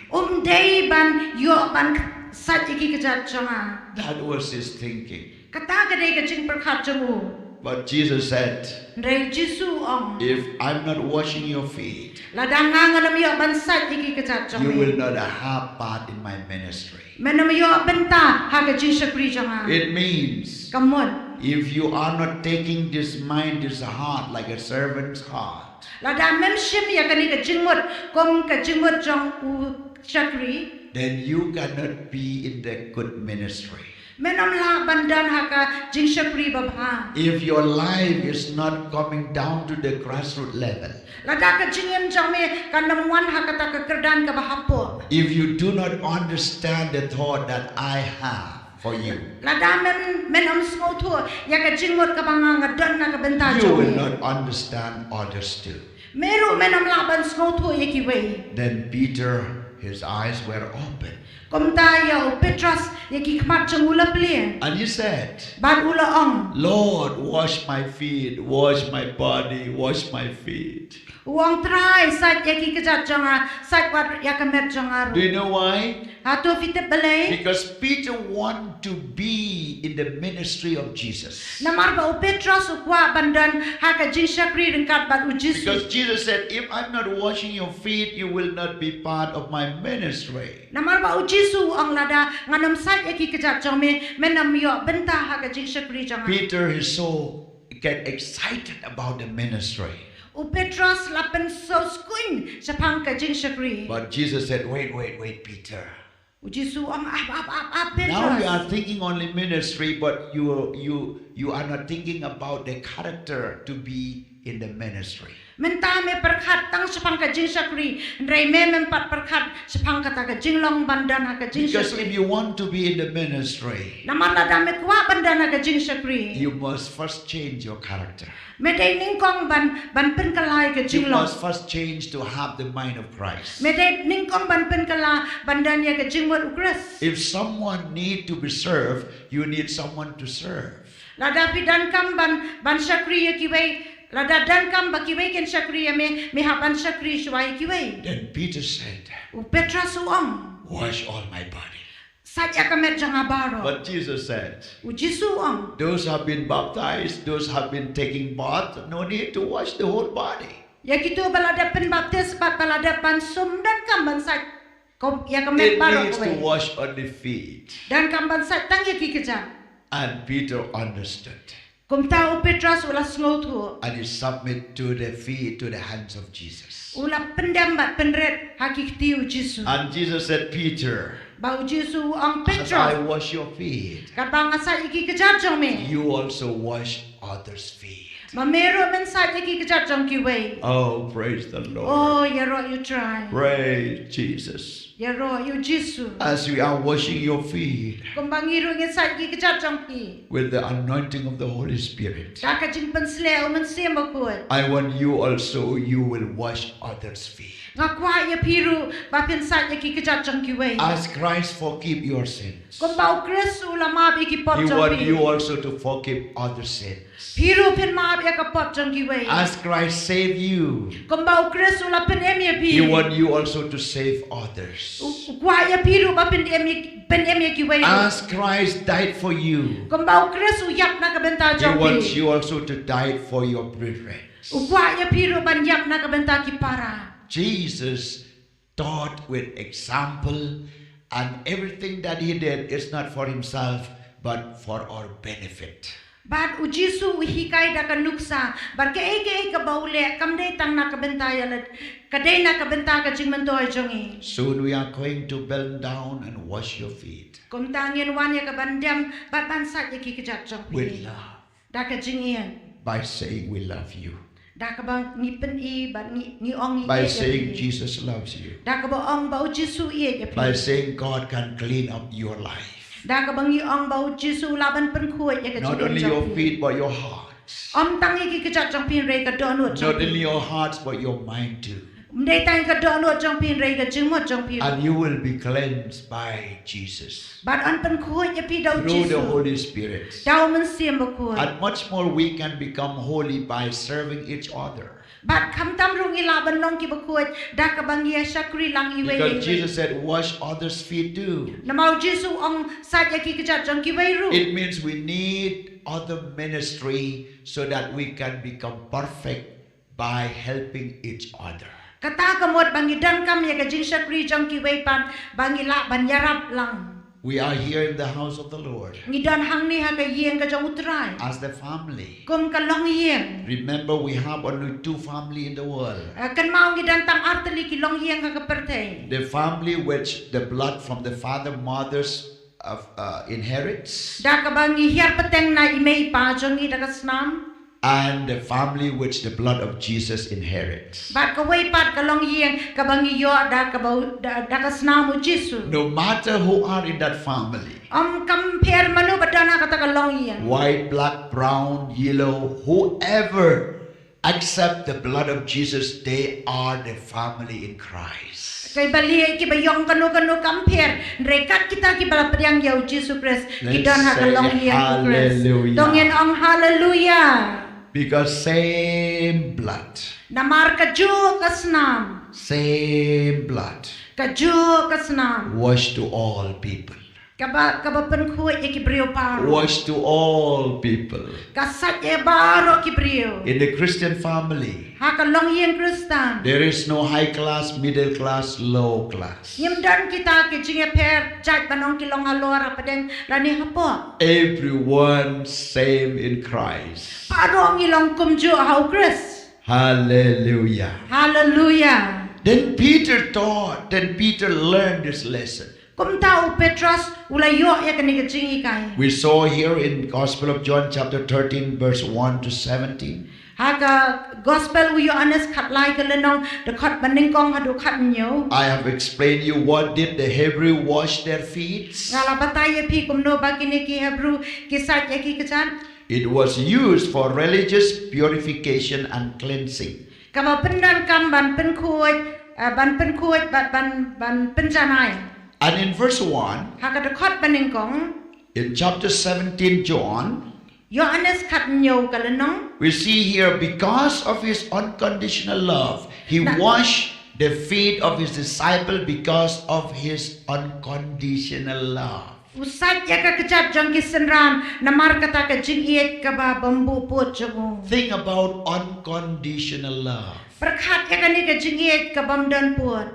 Speaker 3: Day ban yo ban sat iki kejat janga.
Speaker 4: That was his thinking.
Speaker 3: Kata kadai kajing perkat jamu.
Speaker 4: But Jesus said,
Speaker 3: Ndai Jisu ong.
Speaker 4: if I'm not washing your feet,
Speaker 3: Ladang nganam yo ban sat iki kejat janga.
Speaker 4: you will not have part in my ministry.
Speaker 3: Menam yo benta ha kajing sakri janga.
Speaker 4: It means
Speaker 3: Kamon.
Speaker 4: if you are not taking this mind, this heart like a servant's heart,
Speaker 3: Ladang memship ya kani kajing mut kom kajing mut jang u sakri.
Speaker 4: then you cannot be in the good ministry.
Speaker 3: Menam la bandan haka jing sakri babha.
Speaker 4: If your life is not coming down to the grassroots level,
Speaker 3: Lada ka jingem jame kandamuan haka ta kekerdan ka bahapo.
Speaker 4: if you do not understand the thought that I have for you,
Speaker 3: Lada menam smoto ya ka jingmot ka banganga dan na ka benta
Speaker 4: you will
Speaker 3: jame.
Speaker 4: not understand others too.
Speaker 3: Meru menam laban smoto ya kiwei.
Speaker 4: Then Peter, his eyes were open.
Speaker 3: Komta ya o Petros ya ki kmat jangula plie.
Speaker 4: And he said,
Speaker 3: Bad ula ong.
Speaker 4: Lord, wash my feet, wash my body, wash my feet.
Speaker 3: Uang try sat ya ki kejat janga sat wat ya ka met jangaru.
Speaker 4: Do you know why?
Speaker 3: Hatu fitep belai.
Speaker 4: Because Peter wanted to be in the ministry of Jesus.
Speaker 3: Namar ba o Petros ukwa bandan haka jing sakri ringkat bat u Jisu.
Speaker 4: Because Jesus said, if I'm not washing your feet, you will not be part of my ministry.
Speaker 3: Namar ba u Jisu ang lada nganam sat ya ki kejat jame menam yo benta haka jing sakri janga.
Speaker 4: Peter is so get excited about the ministry.
Speaker 3: U Petros lapen so skuin sa pang ka jing sakri.
Speaker 4: But Jesus said, wait, Peter.
Speaker 3: U Jisu ang
Speaker 4: Now
Speaker 3: Petros.
Speaker 4: you are thinking only ministry, but you are not thinking about the character to be in the ministry.
Speaker 3: Menta me perkhat tang sa pang ka jing sakri. Ndrai me mempat perkhat sa pang kata ka jing long bandan haka jing
Speaker 4: Because
Speaker 3: sakri.
Speaker 4: if you want to be in the ministry,
Speaker 3: Namar lada me kwa bandan haka jing sakri.
Speaker 4: you must first change your character.
Speaker 3: Medai ningkong ban pen kalai ka
Speaker 4: You
Speaker 3: jing long.
Speaker 4: must first change to have the mind of Christ.
Speaker 3: Medai ningkong ban pen kala bandan ya ka jing mot ukras.
Speaker 4: If someone need to be served, you need someone to serve.
Speaker 3: Lada pidan kam ban sakri ya kiwei. Lada dan kam ba kiwei ken sakri ya me haban sakri shwai kiwei.
Speaker 4: Then Peter said,
Speaker 3: U Petros uang.
Speaker 4: wash all my body.
Speaker 3: Saja kamet janga baro.
Speaker 4: But Jesus said,
Speaker 3: U Jisu uang.
Speaker 4: those who have been baptized, those who have been taking bath, no need to wash the whole body.
Speaker 3: Ya gitu balada pen baptis bat balada pan sum dan kam ban sat. Kom ya kamet
Speaker 4: It
Speaker 3: baro
Speaker 4: needs to
Speaker 3: kiwei.
Speaker 4: wash on the feet.
Speaker 3: Dan kam ban sat tang ya ki kejang.
Speaker 4: And Peter understood.
Speaker 3: Kom tau Petros ulas ngotu.
Speaker 4: And he submit to the feet, to the hands of Jesus.
Speaker 3: Ula pendam bat penret hakikti u Jisu.
Speaker 4: And Jesus said, Peter,
Speaker 3: Bau Jisu ang
Speaker 4: as I
Speaker 3: Petros.
Speaker 4: wash your feet,
Speaker 3: Kapang sa iki kejajong me.
Speaker 4: you also wash others' feet.
Speaker 3: Mamero men sa iki kejajong kiwei.
Speaker 4: Oh, praise the Lord.
Speaker 3: Oh, yaro you try.
Speaker 4: Praise Jesus.
Speaker 3: Yaro you Jisu.
Speaker 4: As we are washing your feet
Speaker 3: Kumbangiro ngin sa iki kejajong ki.
Speaker 4: with the anointing of the Holy Spirit,
Speaker 3: Kaka jing pensle o men sema kuat.
Speaker 4: I want you also, you will wash others' feet.
Speaker 3: Ngakwa ya piru bapin sa iki kejajong kiwei.
Speaker 4: As Christ forgive your sins,
Speaker 3: Kumbau Kris ulama iki pot
Speaker 4: He want
Speaker 3: jong
Speaker 4: you
Speaker 3: pi.
Speaker 4: also to forgive other sins.
Speaker 3: Piru pin ma ya ka pot jong kiwei.
Speaker 4: As Christ save you,
Speaker 3: Kumbau Kris ula pen emya pi.
Speaker 4: He want you also to save others.
Speaker 3: Kwa ya piru bapin emya kiwei.
Speaker 4: As Christ died for you,
Speaker 3: Kumbau Kris uyap na kabenta
Speaker 4: He
Speaker 3: jong
Speaker 4: wants
Speaker 3: pi.
Speaker 4: you also to die for your brethren.
Speaker 3: Ukwa ya piru ban yap na kabenta ki para.
Speaker 4: Jesus taught with example, and everything that he did is not for himself but for our benefit.
Speaker 3: Bat ujisu uhikai da kanuksa bar ke ka baule kamde tang na kabentaya la kadai na kabenta ka jingmantoy jongi.
Speaker 4: Soon we are going to bend down and wash your feet
Speaker 3: Kum tangin wan ya ka bandam bat bansat ya ki kejat jong
Speaker 4: with
Speaker 3: pi.
Speaker 4: love
Speaker 3: Da ka jingian.
Speaker 4: by saying we love you,
Speaker 3: Da ka bang ni pen I bat ni ong
Speaker 4: by
Speaker 3: I
Speaker 4: saying Jesus loves you,
Speaker 3: Da ka ba ong ba ujisu I ya
Speaker 4: by
Speaker 3: pi.
Speaker 4: saying God can clean up your life.
Speaker 3: Da ka bang ni ong ba ujisu laban pen kuat ya ka
Speaker 4: Not only your feet but your hearts.
Speaker 3: Om tangi ki kejat jong pi re ka donut
Speaker 4: Not only your hearts but your mind too.
Speaker 3: Mdai tang ka donut jong pi re ka jingmot jong pi.
Speaker 4: And you will be cleansed by Jesus
Speaker 3: Bat an pen kuat ya pi dau
Speaker 4: through the
Speaker 3: jisu.
Speaker 4: Holy Spirit.
Speaker 3: Dau men siam ba kuat.
Speaker 4: And much more we can become holy by serving each other.
Speaker 3: Bat kam tam rungi laban long ki bakuat da ka bangia sakri lang iwe.
Speaker 4: Because Jesus said, wash others' feet too.
Speaker 3: Namau Jesu ong sat ya ki kejat jong ki wei
Speaker 4: It means we need other ministry so that we can become perfect by helping each other.
Speaker 3: Kata kamot bangi dan kam ya ka jing sakri jong ki wei pan bangi la ban yarap lang.
Speaker 4: We are here in the house of the Lord
Speaker 3: Ngidan hang ni ha ka yeng ka jong utrai.
Speaker 4: as the family.
Speaker 3: Kum ka long yeng.
Speaker 4: Remember, we have only two families in the world.
Speaker 3: Kan mau ngidan tang arteli ki long yeng ka pertei.
Speaker 4: The family which the blood from the father, mothers inherits,
Speaker 3: Da ka bangi hiar peteng na imei pa jong i da ka snam.
Speaker 4: and the family which the blood of Jesus inherits.
Speaker 3: Bat ka wei pat ka long yeng ka bangi yo da ka bau da ka snam u Jesu.
Speaker 4: No matter who are in that family,
Speaker 3: Compare manu badana kata ka long yeng.
Speaker 4: white, black, brown, yellow, whoever accept the blood of Jesus, they are the family in Christ.
Speaker 3: Kay bali ki bayong kanu compare rekat kita ki bala priang yau Jesus Christ ki don ha ka long yeng ku Christ.
Speaker 4: Hallelujah.
Speaker 3: Dongen ong hallelujah.
Speaker 4: Because same blood,
Speaker 3: Namar ka ju ka snam.
Speaker 4: same blood,
Speaker 3: Ka ju ka snam.
Speaker 4: wash to all people.
Speaker 3: Ka ba pen kuat ya ki brio paro.
Speaker 4: Wash to all people.
Speaker 3: Ka sat ya baro ki brio.
Speaker 4: In the Christian family,
Speaker 3: Ha ka long yeng Kristan.
Speaker 4: there is no high class, middle class, low class.
Speaker 3: Yem dan kita ki jinge per jat banong ki long halora padeng rani hapo.
Speaker 4: Everyone same in Christ.
Speaker 3: Parong ilong kumju hau Chris.
Speaker 4: Hallelujah.
Speaker 3: Hallelujah.
Speaker 4: Then Peter learned this lesson.
Speaker 3: Kum tau Petros ulayo ya kani ka jingi kai.
Speaker 4: We saw here in Gospel of John chapter 13 verse 1 to 17.
Speaker 3: Ha ka gospel wi Yohanes khat lai ka lenong de khat baning kong hadu khat nyo.
Speaker 4: I have explained you what did the Hebrew wash their feet.
Speaker 3: Ngala batai ya pi kum no ba kini ki Hebrew ki sat ya ki kechan.
Speaker 4: It was used for religious purification and cleansing.
Speaker 3: Ka ba pendan kam ban pen kuat ban penjanai.
Speaker 4: And in verse 1,
Speaker 3: Ha ka de khat baning kong
Speaker 4: in chapter 17 John,
Speaker 3: Yohanes khat nyo ka lenong.
Speaker 4: we see here because of his unconditional love, he washed the feet of his disciple because of his unconditional love.
Speaker 3: Usat ya ka kechat jong ki senran namar kata ka jing iet ka ba bambu pot jong.
Speaker 4: Think about unconditional love.
Speaker 3: Perkhat ya ka ni ka jing iet ka bam dan pot.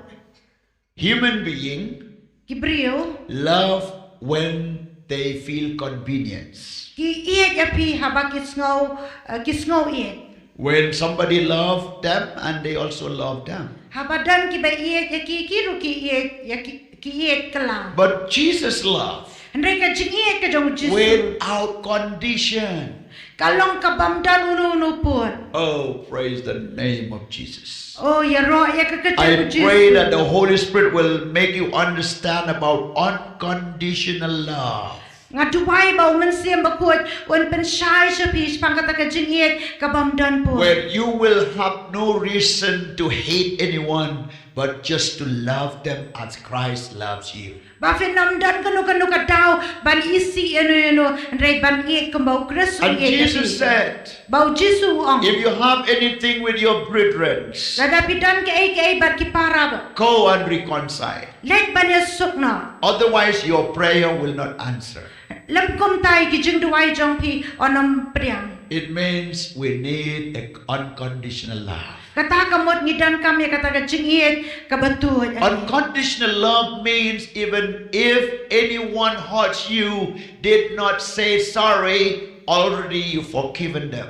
Speaker 4: Human being
Speaker 3: Kibrio
Speaker 4: love when they feel convenience.
Speaker 3: ki iet ya pi haba ki sngow iet.
Speaker 4: When somebody love them and they also love them.
Speaker 3: Haba dan ki ba iet ya ki ru ki iet ya ki iet kala.
Speaker 4: But Jesus love
Speaker 3: Andre ka jing iet ka jong Jesu.
Speaker 4: without condition.
Speaker 3: Kalong ka bam dan unu pot.
Speaker 4: Oh, praise the name of Jesus.
Speaker 3: Oh ya ro ya ka
Speaker 4: I
Speaker 3: kechat Jesu.
Speaker 4: pray that the Holy Spirit will make you understand about unconditional love.
Speaker 3: Nga duwai ba men siam ba kuat wan pen shai sa pi pang kata ka jing iet ka bam dan pot.
Speaker 4: Where you will have no reason to hate anyone but just to love them as Christ loves you.
Speaker 3: Ba finam dan kanu ka daw ban isi eno andre ban iet kembau Kristus
Speaker 4: And Jesus said,
Speaker 3: bau Jesu ong.
Speaker 4: if you have anything with your brethren,
Speaker 3: Rada pidan ke ai bat ki para ba.
Speaker 4: go and reconcile.
Speaker 3: Let ban ya sukna.
Speaker 4: Otherwise, your prayer will not answer.
Speaker 3: Lem kom tai ki jing duai jong pi onom priang.
Speaker 4: It means we need an unconditional love.
Speaker 3: Kata kamot ngidan kami kata ka jingit kabetul.
Speaker 4: Unconditional love means even if anyone hurts you, did not say sorry, already you forgiven them.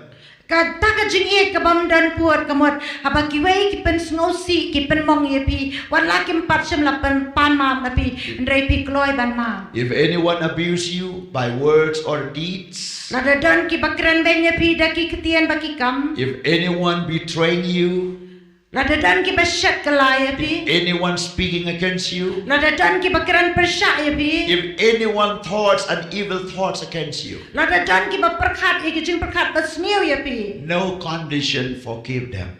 Speaker 3: Kata ka jingit kabamdan puat kamot haba kiwei kipen sngosi kipen mong yepi wala kim patsim la pan mam napi ndrei pi kloi ban ma.
Speaker 4: If anyone abuse you by words or deeds,
Speaker 3: La dadan ki bakran ben yepi daki ketian baki kam.
Speaker 4: if anyone betraying you,
Speaker 3: La dadan ki basyat kelai yepi.
Speaker 4: anyone speaking against you,
Speaker 3: La dadan ki bakran persyak yepi.
Speaker 4: if anyone thoughts and evil thoughts against you,
Speaker 3: La dadan ki baperkhat iki jing perkhat basniu yepi.
Speaker 4: no condition forgive them.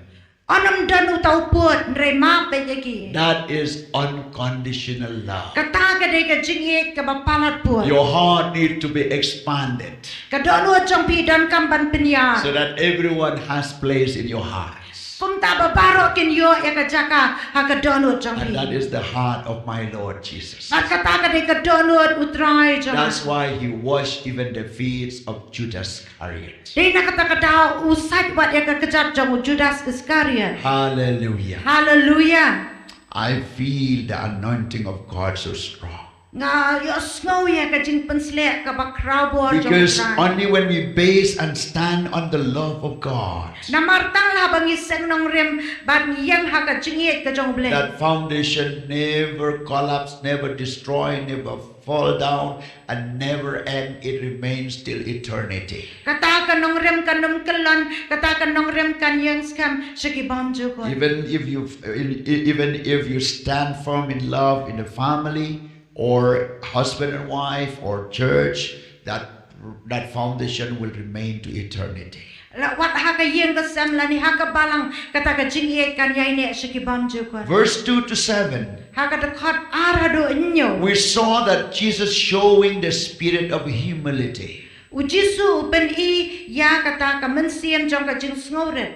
Speaker 3: Onam dan utau puat ndrei ma pe yeki.
Speaker 4: That is unconditional love.
Speaker 3: Kata ka dei ka jingit ka bapalat puat.
Speaker 4: Your heart needs to be expanded
Speaker 3: Kadonu jong pi dan kamban penya.
Speaker 4: so that everyone has place in your heart.
Speaker 3: Kum ta babaro kin yo ya ka jaka ha kadonu jong
Speaker 4: And that
Speaker 3: pi.
Speaker 4: is the heart of my Lord Jesus.
Speaker 3: At kata ka dei kadonu utrai jong.
Speaker 4: That's why he washed even the feet of Judas Iscariot.
Speaker 3: Dei na kata kata usat wat ya ka kejat jong Judas Iscariot.
Speaker 4: Hallelujah.
Speaker 3: Hallelujah.
Speaker 4: I feel the anointing of God so strong.
Speaker 3: Nga yo snow ya ka jing penslek ka bakrau bo jong.
Speaker 4: Because only when we base and stand on the love of God,
Speaker 3: Namartang la bang iseng nong rem ban yang ha ka jingit ka jong ble.
Speaker 4: that foundation never collapse, never destroy, never fall down, and never end. It remains till eternity.
Speaker 3: Kata ka nong rem ka num kelon, kata ka nong rem kan yang skam sekibam juko.
Speaker 4: Even if you stand firm in love in the family, or husband and wife, or church, that foundation will remain to eternity.
Speaker 3: La wat ha ka yang ka sam la ni ha ka balang kata ka jingit kan yai ne sekibam juko.
Speaker 4: Verse 2 to 7,
Speaker 3: Ha ka dekot arado inyo.
Speaker 4: we saw that Jesus showing the spirit of humility.
Speaker 3: Ujisu ben I ya kata ka mensiam jong ka jing sngoret.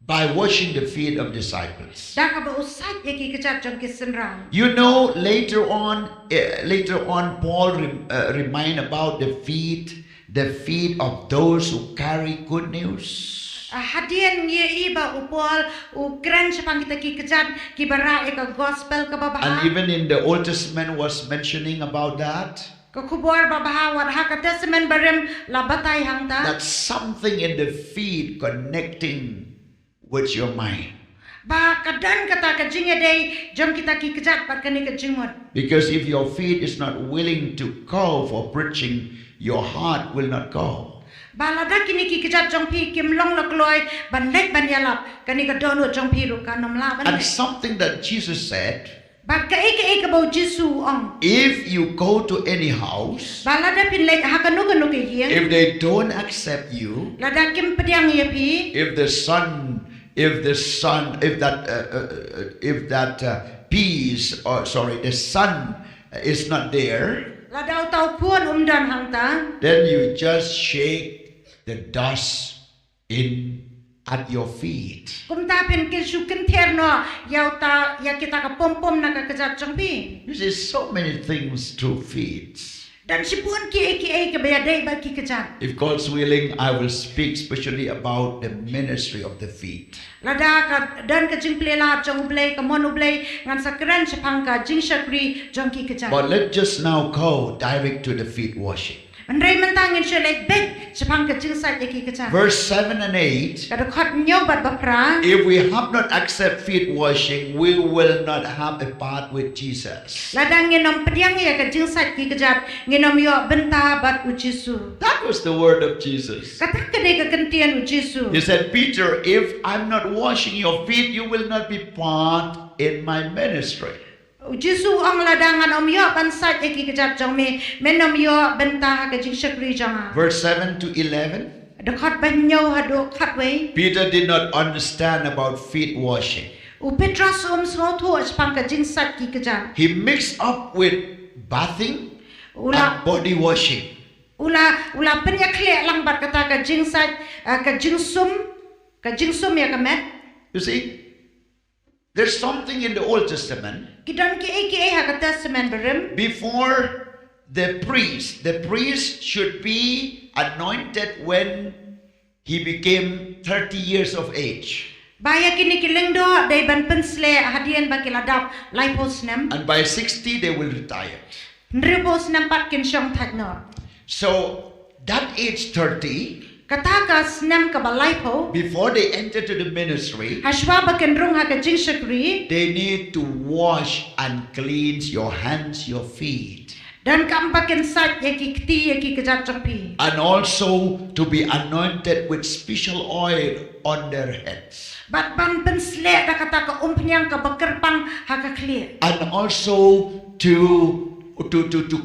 Speaker 4: By washing the feet of disciples.
Speaker 3: Da ka ba usat yaki kejat jong kisenrang.
Speaker 4: You know, later on, Paul remind about the feet of those who carry good news.
Speaker 3: Hadian ye iba upol ukran sepang kita ki kejat ki bara eka gospel ka
Speaker 4: And
Speaker 3: babaha.
Speaker 4: even in the Old Testament was mentioning about that.
Speaker 3: Ka kubor babaha wat ha ka testament barem la batay hangta.
Speaker 4: That's something in the feet connecting with your mind.
Speaker 3: Ba kadan kata ka jinge dei jom kita ki kejat pat kani ka jingmot.
Speaker 4: Because if your feet is not willing to go for preaching, your heart will not go.
Speaker 3: Ba lada kini ki kejat jong pi kim long la kloi ban lek ban yalap kani ka donu jong pi ru ka nom la ban.
Speaker 4: And something that Jesus said,
Speaker 3: Ba ka eka bau Jesu ong.
Speaker 4: if you go to any house,
Speaker 3: Ba lada pin lek ha ka nu ke yeng.
Speaker 4: if they don't accept you,
Speaker 3: Lada kim pediang ye pi.
Speaker 4: if that peace, or sorry, the sun is not there,
Speaker 3: Lada tau puan dan hangta.
Speaker 4: then you just shake the dust in at your feet.
Speaker 3: Kum ta pen kin su kin ter no yau ta ya kita ka pom pom na ka kejat jong pi.
Speaker 4: You see so many things through feet.
Speaker 3: Dan si pun ki ke baya dei ba ki kejat.
Speaker 4: If God's willing, I will speak especially about the ministry of the feet.
Speaker 3: Lada ka dan ka jing plela jong blei ka mon blei ngan sakran sepang ka jing sakri jong ki kejat.
Speaker 4: But let's just now go direct to the feet washing.
Speaker 3: Andrei mentangin se lek bet sepang ka jing sat ki kejat.
Speaker 4: Verse 7 and 8.
Speaker 3: Kada khot nyobat bapra.
Speaker 4: If we have not accept feet washing, we will not have a part with Jesus.
Speaker 3: Ladang nginom pediang ya ka jing sat ki kejat nginom yo benta bat ujisu.
Speaker 4: That was the word of Jesus.
Speaker 3: Kata ka dei ka kentian ujisu.
Speaker 4: He said, Peter, if I'm not washing your feet, you will not be part in my ministry.
Speaker 3: Jisu ang ladangan om yo bansat eki kejat jong me menom yo benta ka jing sakri jong.
Speaker 4: Verse 7 to 11.
Speaker 3: Dekat banyo hado khat wei.
Speaker 4: Peter did not understand about feet washing.
Speaker 3: U Petros small tu sepang ka jing sat ki kejat.
Speaker 4: He mixed up with bathing
Speaker 3: Ula
Speaker 4: and body washing.
Speaker 3: ula penya kle lang bat kata ka jing sat ka jing sum ya ka met.
Speaker 4: You see, there's something in the Old Testament.
Speaker 3: Kidan ki ha ka testament berem.
Speaker 4: Before the priest should be anointed when he became 30 years of age.
Speaker 3: Baya kini kilengdo day ban pensle hadian ba kiladap lai pos nem.
Speaker 4: And by 60 they will retire.
Speaker 3: Nri pos nem pat kin syong that no.
Speaker 4: So that age 30,
Speaker 3: Kataka snem ka balai po.
Speaker 4: before they enter to the ministry,
Speaker 3: Hashwa ba kin rung ha ka jing shakri.
Speaker 4: they need to wash and cleanse your hands, your feet.
Speaker 3: Dan kampakin sat yaki kti yaki kejat capi.
Speaker 4: And also to be anointed with special oil on their heads.
Speaker 3: Bat ban pensle da kata ka umpnyang ka bakerpang haka clear.
Speaker 4: And also to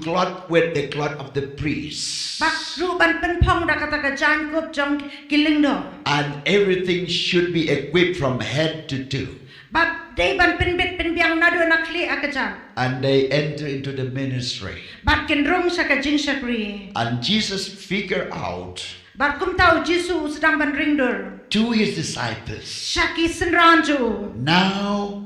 Speaker 4: clothe with the cloth of the priests.
Speaker 3: Bat ru ban penpong da kata ka jan kop jong kilingdo.
Speaker 4: And everything should be equipped from head to toe.
Speaker 3: Bat day ban penbit penbiang nado na clear akajan.
Speaker 4: And they enter into the ministry.
Speaker 3: Bat kin rung sa ka jing shakri.
Speaker 4: And Jesus figured out
Speaker 3: Bat kum tau Jisu sedang ban ringdur.
Speaker 4: to his disciples,
Speaker 3: Shaki senranju.
Speaker 4: now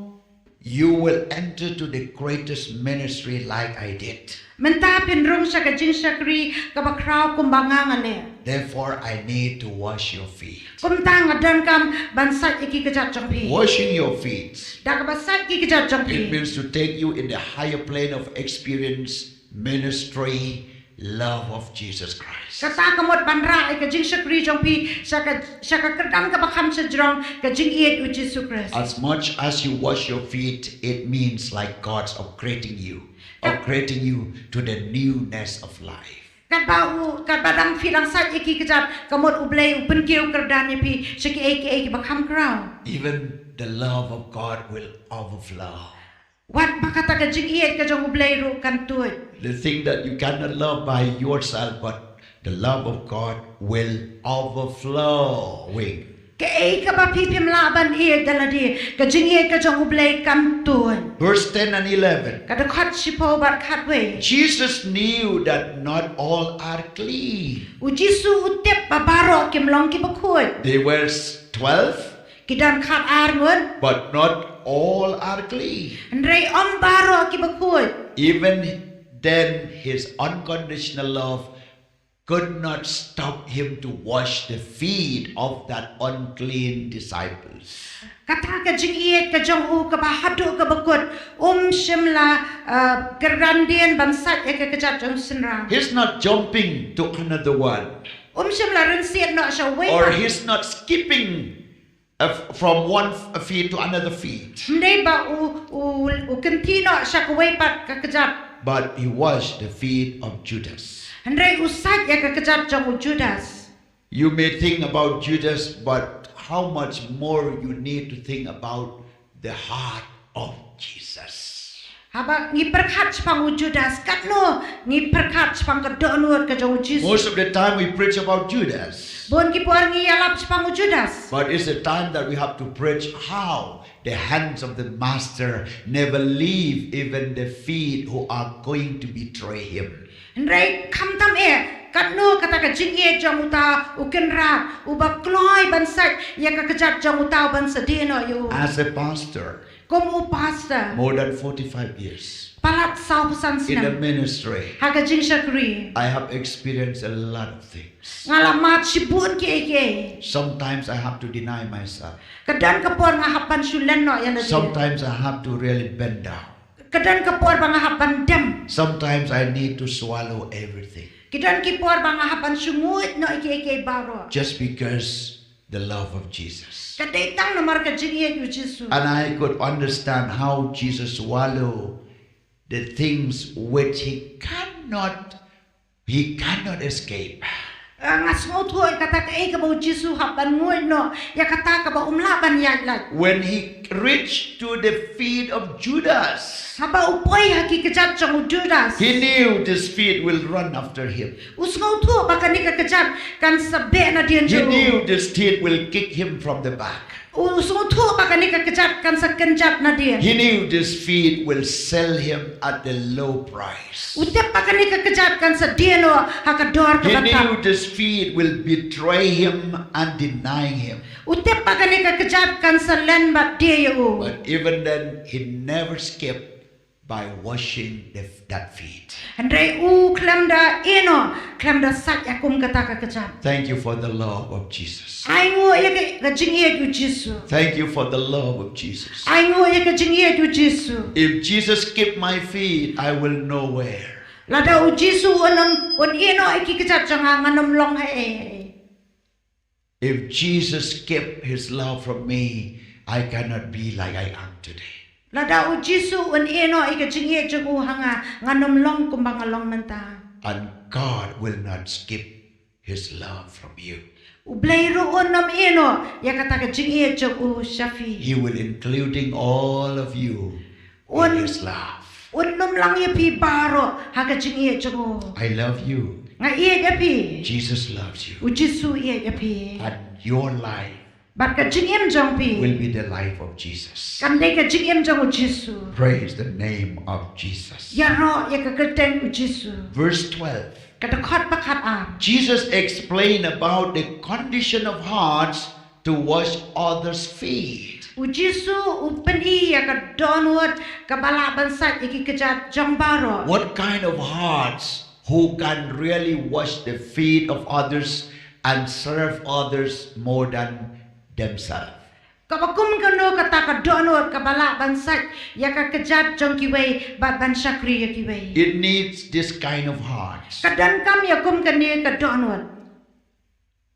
Speaker 4: you will enter to the greatest ministry like I did.
Speaker 3: Menta pin rung sa ka jing shakri ka bakraw kumbangang ale.
Speaker 4: Therefore, I need to wash your feet.
Speaker 3: Kum tang adan kam ban sat iki kejat jongpi.
Speaker 4: Washing your feet,
Speaker 3: Da ka basat iki kejat
Speaker 4: it
Speaker 3: jongpi.
Speaker 4: means to take you in the higher plane of experience, ministry, love of Jesus Christ.
Speaker 3: Kata kamot banra ka jing shakri jongpi sa ka kerdan ka bakam sa jrong ka jing iet u Jesu Christ.
Speaker 4: As much as you wash your feet, it means like God's upgrading you to the newness of life.
Speaker 3: Kat badang filang sat iki kejat kamot ublay upen kiu kerdan pi saki eki bakam krau.
Speaker 4: Even the love of God will overflow.
Speaker 3: Wat bakata ka jing iet ka jong ublay ru kan tuit.
Speaker 4: The thing that you cannot love by yourself, but the love of God will overflowing.
Speaker 3: Ka ka ba pipim laban iet daladi ka jing iet ka jong ublay kan tuit.
Speaker 4: Verse 10 and 11.
Speaker 3: Kada khat sipo bat khat we.
Speaker 4: Jesus knew that not all are clean.
Speaker 3: U Jesu utep babaro kim long ki bakut.
Speaker 4: They were 12,
Speaker 3: Kidan khat ar ngun.
Speaker 4: but not all are clean.
Speaker 3: Andrei om baro ki bakut.
Speaker 4: Even then, his unconditional love could not stop him to wash the feet of that unclean disciples.
Speaker 3: Kata ka jing iet ka jong u ka bahadu ka bakut. Shimla gerandian bansat ka kejat jong senrang.
Speaker 4: He's not jumping to another one,
Speaker 3: Shimla rensiat no sya we.
Speaker 4: or he's not skipping from one feet to another feet,
Speaker 3: Ndai ba u kentino sya ka we pat ka kejat.
Speaker 4: but he washed the feet of Judas.
Speaker 3: Andrei usat ya ka kejat jong u Judas.
Speaker 4: You may think about Judas, but how much more you need to think about the heart of Jesus.
Speaker 3: Haba ngi perkhat spang u Judas kat no ngi perkhat spang ka donut ka jong u Jesus.
Speaker 4: Most of the time we preach about Judas,
Speaker 3: Bon ki por ngi yalap spang u Judas.
Speaker 4: but it's a time that we have to preach how the hands of the master never leave even the feet who are going to betray him.
Speaker 3: Andrei kam tam kat no kata ka jing e jong uta u kenra u ba kloi ban sat ya ka kejat jong uta ban sedino yu.
Speaker 4: As a pastor,
Speaker 3: Kom u pastor
Speaker 4: more than 45 years
Speaker 3: palat sau pesan
Speaker 4: in the
Speaker 3: senam.
Speaker 4: ministry,
Speaker 3: Ha ka jing shakri.
Speaker 4: I have experienced a lot of things.
Speaker 3: Ngalamat sibun ki eke.
Speaker 4: Sometimes I have to deny myself.
Speaker 3: Kedan kapor ngahapan sulen no ya na.
Speaker 4: Sometimes I have to really bend down.
Speaker 3: Kedan kapor ba ngahapan dem.
Speaker 4: Sometimes I need to swallow everything
Speaker 3: Kedan ki por ba ngahapan sungut no eke baro.
Speaker 4: just because the love of Jesus.
Speaker 3: Kadai tang nomor ka jing e yu Jesu.
Speaker 4: And I could understand how Jesus swallowed the things which he cannot escape.
Speaker 3: Ngasmo tuoi kata ka ka ba Jesu hapan ngoi no ya kata ka ba umlaban ya lat.
Speaker 4: When he reached to the feet of Judas,
Speaker 3: Haba upoi haki kejat jong Judas.
Speaker 4: he knew this feet will run after him.
Speaker 3: Usngau tu ba kan ka kejat kan sabe na dian
Speaker 4: He
Speaker 3: jong.
Speaker 4: knew this feet will kick him from the back.
Speaker 3: Usngau tu ba kan ka kejat kan sa kenjat na dian.
Speaker 4: He knew this feet will sell him at the low price.
Speaker 3: Utep ba kan ka kejat kan sa dian no hakador ka
Speaker 4: He knew
Speaker 3: batam.
Speaker 4: this feet will betray him and deny him.
Speaker 3: Utep ba kan ka kejat kan sa len bat dia yu.
Speaker 4: But even then, he never skipped by washing that feet.
Speaker 3: Andai klamda eno klamda sat yakum kata ka kejap.
Speaker 4: Thank you for the love of Jesus.
Speaker 3: Ai ngo ya ka jingiet u Jesu.
Speaker 4: Thank you for the love of Jesus.
Speaker 3: Ai ngo ya ka jingiet u Jesu.
Speaker 4: If Jesus kept my feet, I will know where.
Speaker 3: Lada u Jesu on eno iki kejap janga nganom long hai.
Speaker 4: If Jesus kept his love from me, I cannot be like I am today.
Speaker 3: Lada u Jesu on eno iki jingiet jang u hanga nganom long kumbang long menta.
Speaker 4: And God will not skip his love from you.
Speaker 3: Ublay roon nam eno ya kata ka jingiet jang u Shafi.
Speaker 4: He will including all of you in his love.
Speaker 3: Nom lang ya pi baro ha ka jingiet jang u.
Speaker 4: I love you.
Speaker 3: Nga iya ya pi.
Speaker 4: Jesus loves you.
Speaker 3: U Jesu iya ya pi.
Speaker 4: And your life
Speaker 3: Bat ka jingim jang pi.
Speaker 4: will be the life of Jesus.
Speaker 3: Kandai ka jingim jang u Jesu.
Speaker 4: Praise the name of Jesus.
Speaker 3: Ya ro ya ka keteng u Jesu.
Speaker 4: Verse 12.
Speaker 3: Kata khot pakat am.
Speaker 4: Jesus explained about the condition of hearts to wash others' feet.
Speaker 3: U Jesu u peni ya ka donward ka bala bansat iki kejat jang baro.
Speaker 4: What kind of hearts who can really wash the feet of others and serve others more than themselves?
Speaker 3: Kabakum kano kata ka donward ka bala bansat ya ka kejat jang kiwei bat ban syakri ya kiwei.
Speaker 4: It needs this kind of hearts.
Speaker 3: Kadan kam ya kum kani ka donward.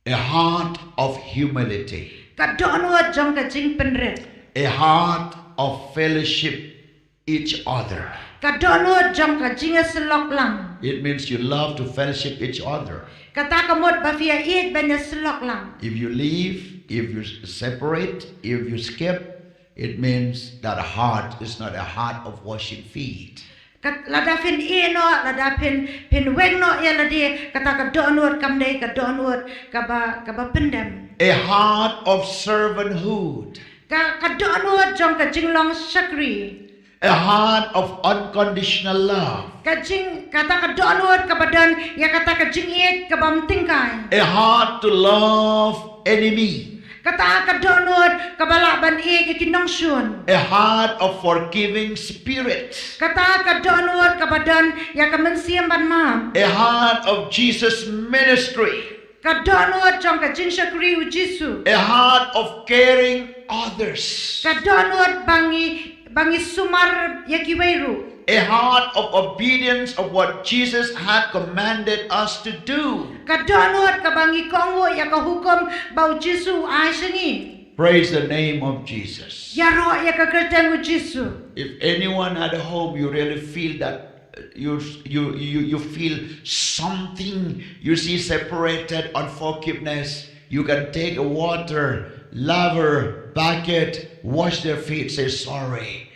Speaker 4: A heart of humility.
Speaker 3: Ka donward jang ka jing penret.
Speaker 4: A heart of fellowship each other.
Speaker 3: Ka donward jang ka jing selok lang.
Speaker 4: It means you love to fellowship each other.
Speaker 3: Kata ka mot ba fia it banya selok lang.
Speaker 4: If you leave, if you separate, if you skip, it means that heart is not a heart of washing feet.
Speaker 3: Lada fin eno, lada pin weng no ya ladi kata ka donward kamdai ka donward ka ba pendem.
Speaker 4: A heart of servanthood.
Speaker 3: Ka donward jong ka jinglong syakri.
Speaker 4: A heart of unconditional love.
Speaker 3: Ka jing kata ka donward ka badan ya kata ka jingiet ka bam tingkai.
Speaker 4: A heart to love enemy.
Speaker 3: Kata ka donward ka balaban e kinong syun.
Speaker 4: A heart of forgiving spirit.
Speaker 3: Kata ka donward ka badan ya ka mensiam ban mam.
Speaker 4: A heart of Jesus ministry.
Speaker 3: Ka donward jong ka jing syakri u Jesu.
Speaker 4: A heart of caring others.
Speaker 3: Ka donward bangi sumar ya kiweiru.
Speaker 4: A heart of obedience of what Jesus had commanded us to do.
Speaker 3: Ka donward ka bangi kongo ya ka hukum bau Jesu ai sengi.
Speaker 4: Praise the name of Jesus.
Speaker 3: Ya ro ya ka kerteng u Jesu.
Speaker 4: If anyone at home you really feel that you feel something, you see separated unforgiveness, you can take a water, laver, bucket, wash their feet, say sorry.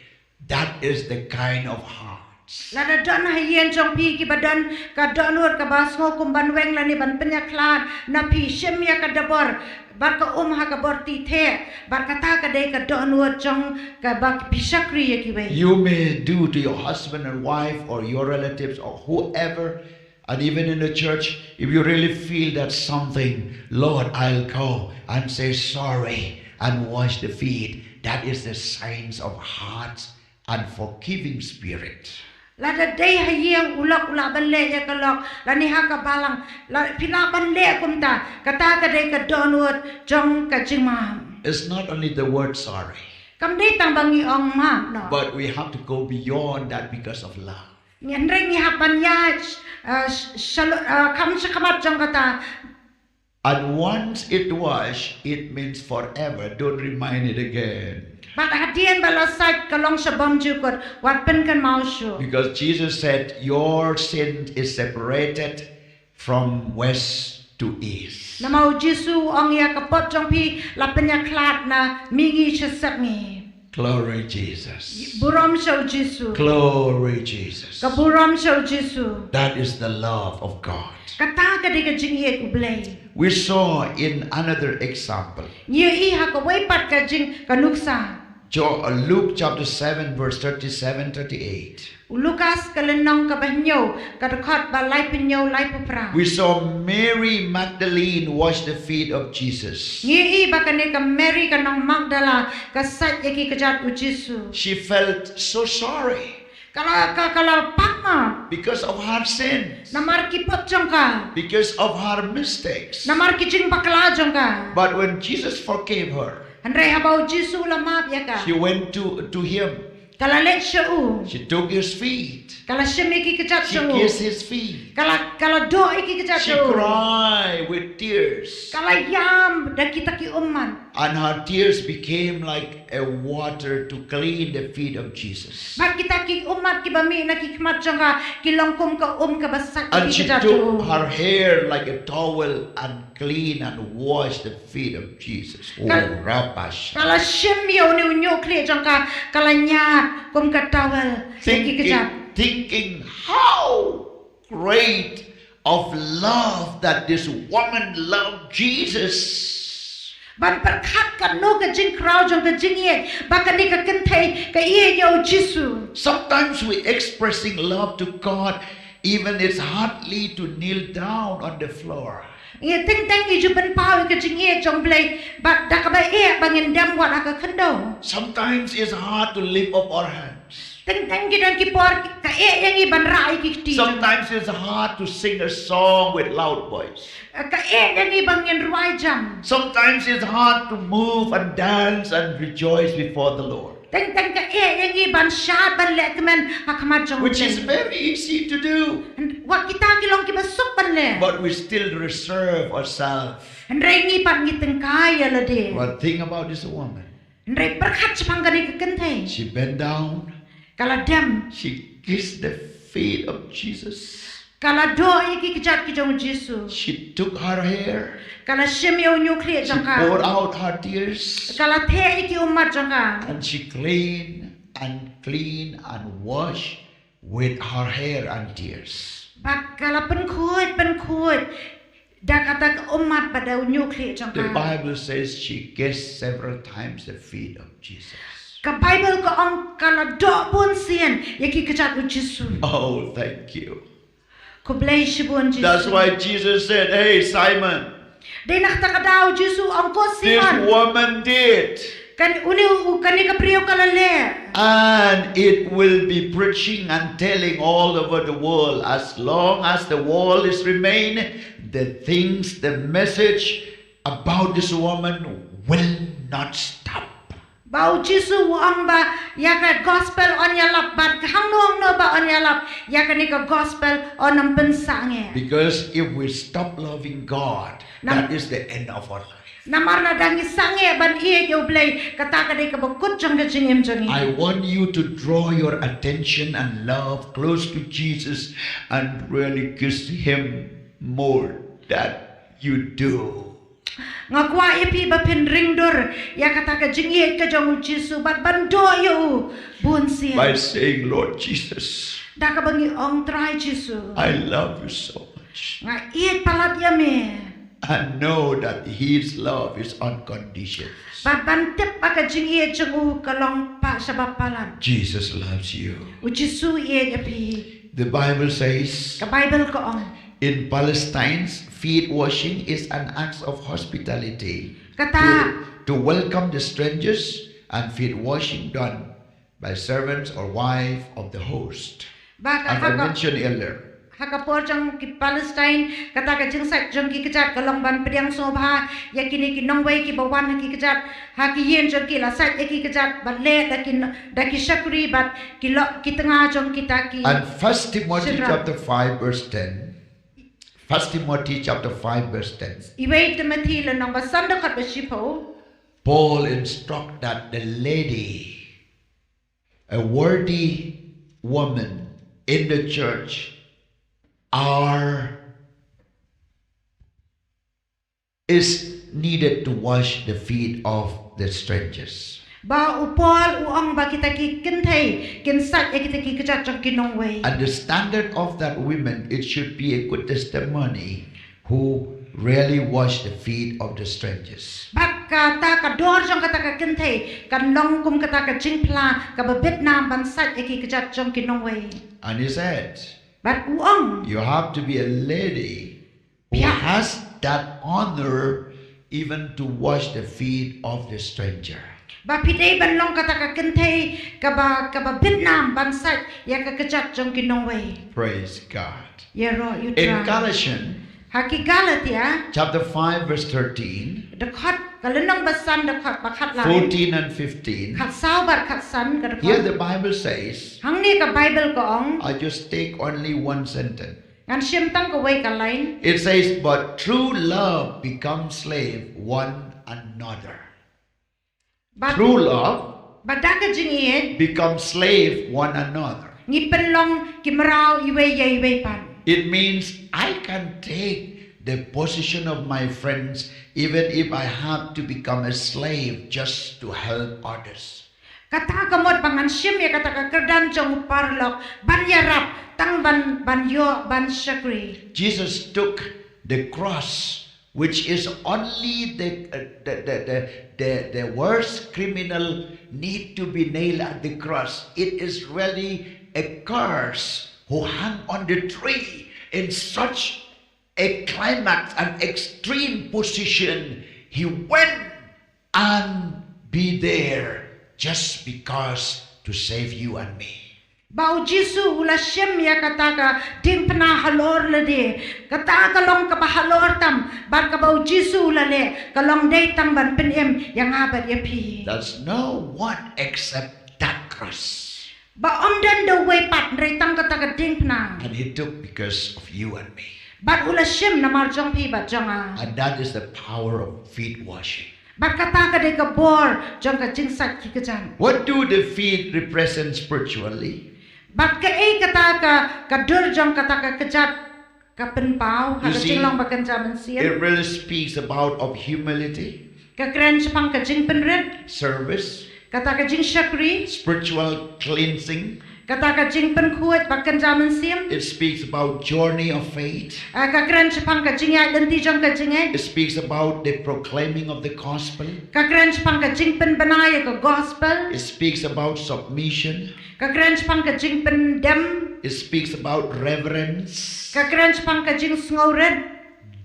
Speaker 4: That is the kind of hearts.
Speaker 3: Lada don hayen jong pi ki badan ka donward ka basngo kumban weng lani ban penyaklan na pi shem ya ka dabor bar ka ha ka bor ti the bar kata ka dei ka donward jong ka bak pisakri ya kiwei.
Speaker 4: You may do to your husband and wife or your relatives or whoever, and even in the church, if you really feel that something, Lord, I'll go and say sorry and wash the feet. That is the signs of hearts and forgiving spirit.
Speaker 3: Lada day hayeng ulak ban le ya kalok lani ha ka balang la pila ban le kumta kata ka dei ka donward jong ka jingmam.
Speaker 4: It's not only the word sorry,
Speaker 3: Kam dei tang bangi ong mam no.
Speaker 4: but we have to go beyond that because of love.
Speaker 3: Ngan ring ni hapan ya kam sakamat jong kata.
Speaker 4: And once it washed, it means forever. Don't remind it again.
Speaker 3: Bat hadian balasat kalong sabam jukot wat pen kan mau shu.
Speaker 4: Because Jesus said, your sin is separated from west to east.
Speaker 3: Na mau Jesu ong ya kapot jong pi la penyaklat na mingi sesak ni.
Speaker 4: Glory Jesus.
Speaker 3: Buram shau Jesu.
Speaker 4: Glory Jesus.
Speaker 3: Kaburam shau Jesu.
Speaker 4: That is the love of God.
Speaker 3: Kata ka di ka jingiet ublay.
Speaker 4: We saw in another example.
Speaker 3: Nye I ha ka waipat ka jing kanuksa.
Speaker 4: Luke chapter 7 verse 37-38.
Speaker 3: Lukas kalenong ka bahnyo kadakot ba lai penyo lai pupra.
Speaker 4: We saw Mary Magdalene wash the feet of Jesus.
Speaker 3: Nye I ba kane ka Mary kanong Magdala ka sat yaki kajat u Jesu.
Speaker 4: She felt so sorry.
Speaker 3: Kalau pakma.
Speaker 4: because of her sins,
Speaker 3: Namar ki pot jongka.
Speaker 4: because of her mistakes.
Speaker 3: Namar ki jing pakla jongka.
Speaker 4: But when Jesus forgave her,
Speaker 3: Andre habau Jisu lamap ya ka.
Speaker 4: she went to him.
Speaker 3: Kalau let shau.
Speaker 4: She took his feet.
Speaker 3: Kalau shemi ki kecat
Speaker 4: She
Speaker 3: shau.
Speaker 4: kissed his feet.
Speaker 3: Kalau do ki kecat
Speaker 4: She
Speaker 3: shau.
Speaker 4: cried with tears.
Speaker 3: Kalau yam dah kita ki umman.
Speaker 4: And her tears became like a water to clean the feet of Jesus.
Speaker 3: Bat kita ki umat ki bami na ki kemat jongka ki longkum ka ka basak
Speaker 4: And
Speaker 3: ki
Speaker 4: she
Speaker 3: kecat
Speaker 4: took
Speaker 3: shau.
Speaker 4: her hair like a towel and clean and washed the feet of Jesus. Oh, rabash.
Speaker 3: Kalau shemi ni unyo kle jongka kalau nyat kum ka tawel ki kecat.
Speaker 4: Thinking how great of love that this woman loved Jesus.
Speaker 3: Ban perkat kan no ka jing krau jong ka jing ye bakan ni ka kentai ka ye yo Jisu.
Speaker 4: Sometimes we expressing love to God, even it's hardly to kneel down on the floor.
Speaker 3: Ye ting tang i ju ban pau ka jing ye jong blai bat da ka ba e bangin dam wat ka kendo.
Speaker 4: Sometimes it's hard to lift up our hands.
Speaker 3: Ting tang ki dan ki por ka e yang i ban rai ki ti.
Speaker 4: Sometimes it's hard to sing a song with loud voice.
Speaker 3: Ka e yang i bangin ruai jam.
Speaker 4: Sometimes it's hard to move and dance and rejoice before the Lord,
Speaker 3: Ting tang ka e yang i ban shat ban le kemen akamat jong.
Speaker 4: which is very easy to do.
Speaker 3: Wat kita ki long ki basuk ban le.
Speaker 4: But we still reserve ourselves.
Speaker 3: Ndrai ni pan ki tengkai ya le de.
Speaker 4: One thing about this woman,
Speaker 3: Ndrai perkat sepang ka ni ka kentai.
Speaker 4: she bent down,
Speaker 3: Kalau dam
Speaker 4: she kissed the feet of Jesus.
Speaker 3: Kalau do iki kecat ki jong Jisu.
Speaker 4: She took her hair,
Speaker 3: Kalau shemio nyukri
Speaker 4: she
Speaker 3: jongka.
Speaker 4: poured out her tears,
Speaker 3: Kalau the iki umat jongka.
Speaker 4: and she cleaned and washed with her hair and tears.
Speaker 3: Bak kalau penkut. Dah kata ke umat pada nyukri
Speaker 4: The
Speaker 3: jongka.
Speaker 4: Bible says she kissed several times the feet of Jesus.
Speaker 3: Ke Bible ke ong kalau do pun sien iki kecat u Jisu.
Speaker 4: Oh, thank you.
Speaker 3: Ko blai shibun Jisu.
Speaker 4: That's why Jesus said, "Hey, Simon,
Speaker 3: Dia nak tak kadau Jisu ong ko
Speaker 4: this
Speaker 3: Simon.
Speaker 4: woman did,
Speaker 3: Kan kani ka priyo kala le.
Speaker 4: and it will be preaching and telling all over the world as long as the world is remain. The message about this woman will not stop."
Speaker 3: Bau Jisu ong ba ya ka gospel on ya lap bat hang nong no ba on ya lap ya ka ni ka gospel on am pensange.
Speaker 4: Because if we stop loving God, that is the end of our life.
Speaker 3: Namar na dangi sange ban iye yo blai kata ka dei ka bakut jong ka jingem jongi.
Speaker 4: I want you to draw your attention and love close to Jesus and really kiss Him more than you do.
Speaker 3: Ngakwa ipi ba pen ringdor ya kata ka jingie ka jong Jisu bat bando yo bun sia.
Speaker 4: By saying, "Lord Jesus,
Speaker 3: Da ka bangi ong try Jisu.
Speaker 4: I love you so much.
Speaker 3: Nga iet palat ya me.
Speaker 4: And know that His love is unconditional.
Speaker 3: Bat bantep ka jingie jong ka long pa sa bapalan.
Speaker 4: Jesus loves you."
Speaker 3: U Jisu iye ya pi.
Speaker 4: The Bible says
Speaker 3: Ka Bible ko ong.
Speaker 4: in Palestine, feet washing is an act of hospitality
Speaker 3: Kata
Speaker 4: to welcome the strangers, and feet washing done by servants or wife of the host.
Speaker 3: baka
Speaker 4: As I mentioned earlier,
Speaker 3: haka por jong ki Palestine kata ka jing sak jong ki kecat kalong ban priang sobha ya kini ki nongwei ki bawan ki kecat ha ki yen jong ki la sak ki kecat bat le da ki shakri bat ki lo ki tengah jong kita ki.
Speaker 4: and 1 Timothy
Speaker 3: Sidra.
Speaker 4: chapter 5 verse 10. 1 Timothy chapter 5 verse 10.
Speaker 3: Iwei Timothy le nong ba sanda khat ba shipo.
Speaker 4: Paul instruct that the lady, a worthy woman in the church, is needed to wash the feet of the strangers.
Speaker 3: Ba upol uang ba kita ki kentai kin sak ya kita ki kecat jong ki nongwei.
Speaker 4: And the standard of that woman, it should be a good testimony who really wash the feet of the strangers.
Speaker 3: Bak kata ka dor jong kata ka kentai kan long kum kata ka jing pla ka ba Vietnam ban sak ya ki kecat jong ki nongwei.
Speaker 4: And he said,
Speaker 3: Bat uang
Speaker 4: you have to be a lady who
Speaker 3: Yeah.
Speaker 4: has that honor even to wash the feet of the stranger.
Speaker 3: Ba pidei ban long kata ka kentei ka ba Vietnam ban sat ya ka kejat jong kinong wei.
Speaker 4: Praise God.
Speaker 3: Ya ro you
Speaker 4: In
Speaker 3: try.
Speaker 4: Galatians
Speaker 3: Haki Galatia
Speaker 4: chapter 5 verse 13,
Speaker 3: dekat kalenong basan dekat bakat lai.
Speaker 4: 14 and 15,
Speaker 3: Kat sau bat kat san ka
Speaker 4: here
Speaker 3: dekat.
Speaker 4: the Bible says,
Speaker 3: Hang ni ka Bible ko ong
Speaker 4: I just take only one sentence.
Speaker 3: ngan sim tang ka wei ka lain.
Speaker 4: It says, but true love becomes slave one another.
Speaker 3: Ba
Speaker 4: True love
Speaker 3: dak ka jing ie
Speaker 4: becomes slave one another.
Speaker 3: ngi penlong ki merau iwe ye iwe pan.
Speaker 4: It means I can take the position of my friends even if I have to become a slave just to help others.
Speaker 3: Kata ka mod pangan sim ya kata ka kerdan jong parlok ban yarap tang ban yo ban syakri.
Speaker 4: Jesus took the cross, which is only the worst criminal need to be nailed at the cross. It is really a curse who hung on the tree in such a climax, an extreme position. He went and be there just because to save you and me.
Speaker 3: Bau Jisu ula sim ya kata ka ding pena halor le de. Kata ka long ka halor tam ban ka bau Jisu ula le ka long dei tang ban pen em yang abat ya pi.
Speaker 4: There's no one except that cross.
Speaker 3: Ba om dan the way pat rei tang kata ka ding pena.
Speaker 4: And he took because of you and me.
Speaker 3: Bat ula sim na mar jong pi bat jong a.
Speaker 4: And that is the power of feet washing.
Speaker 3: Bat kata ka de ka bor jong ka jing sat ki ka jan.
Speaker 4: What do the feet represent spiritually?
Speaker 3: Bat ka e kata ka dur jong kata ka kejat ka pen pau ha
Speaker 4: You
Speaker 3: ka
Speaker 4: see,
Speaker 3: jing long ba kan jaman sien.
Speaker 4: It really speaks about of humility,
Speaker 3: Ka kren sepang ka jing pen red.
Speaker 4: service,
Speaker 3: Kata ka jing syakri.
Speaker 4: spiritual cleansing.
Speaker 3: Kata ka jing pen kuat bakan zaman siam.
Speaker 4: It speaks about journey of faith.
Speaker 3: Ka kren sepang ka jing ai lenti jong ka jing ai.
Speaker 4: It speaks about the proclaiming of the gospel.
Speaker 3: Ka kren sepang ka jing pen banai ka gospel.
Speaker 4: It speaks about submission.
Speaker 3: Ka kren sepang ka jing pen dem.
Speaker 4: It speaks about reverence,
Speaker 3: Ka kren sepang ka jing sngoret.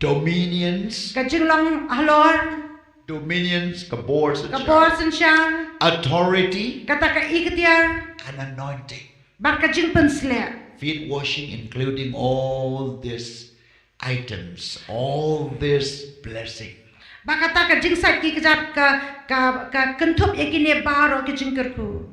Speaker 4: dominions,
Speaker 3: Ka jing long halor.
Speaker 4: dominions, kabors,
Speaker 3: Ka bor sen syang.
Speaker 4: authority,
Speaker 3: Kata ka iketiar.
Speaker 4: and anointing.
Speaker 3: Bar ka jing pen slek.
Speaker 4: Feet washing, including all these items, all this blessing.
Speaker 3: Ba kata ka jing sat ki kejat ka kentup yakine baro ki jing kerku.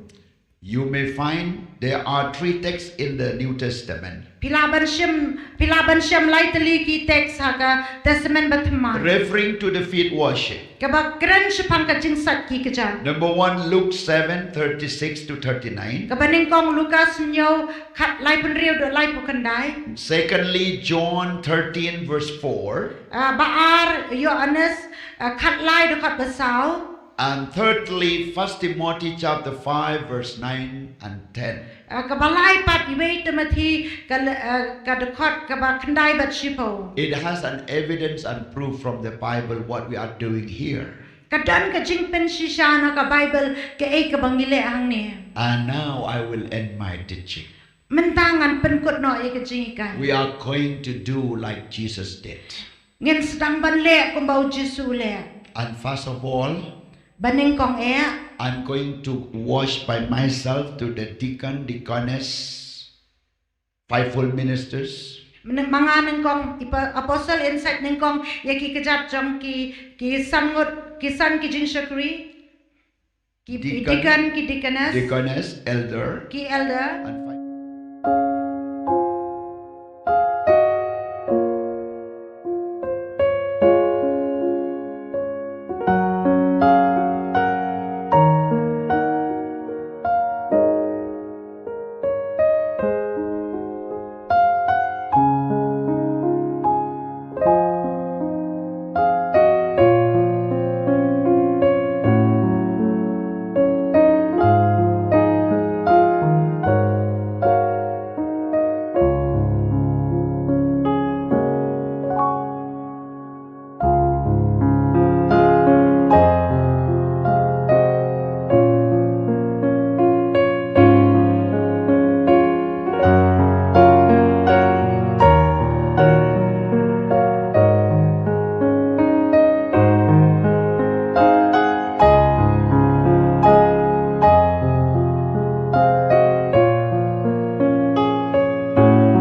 Speaker 4: You may find there are 3 texts in the New Testament
Speaker 3: Pilaban syam lai teli ki teks ha ka testament batman.
Speaker 4: referring to the feet washing.
Speaker 3: Ka ba kren sepang ka jing sat ki kejat.
Speaker 4: Number 1, Luke 7:36 to 39.
Speaker 3: Kabaning kong Lukas nyo kat lai penriu do lai pukandai.
Speaker 4: Secondly, John 13 verse 4.
Speaker 3: Baar Yohanes kat lai do kat basau.
Speaker 4: And thirdly, 1 Timothy chapter 5 verse 9 and 10.
Speaker 3: Kabalai pat iwe Timothy ka dekat ka ba kandai bat sipo.
Speaker 4: It has an evidence and proof from the Bible what we are doing here.
Speaker 3: Kadan ka jing pen sisana ka Bible ka e ka bangile hang ni.
Speaker 4: And now I will end my teaching.
Speaker 3: Mentangan penkut no e ka jing ikan.
Speaker 4: We are going to do like Jesus did.
Speaker 3: Ngin sedang ban le kumbau Jesu le.
Speaker 4: And first of all,
Speaker 3: Baning kong e
Speaker 4: I'm going to wash by myself to the deacon, deaconess, fivefold ministers.
Speaker 3: manganin kong apostle insight ning kong yaki kejat jong ki sangut kisan ki jing syakri ki deacon ki deaconess
Speaker 4: Deaconess, elder,
Speaker 3: ki elder
Speaker 4: and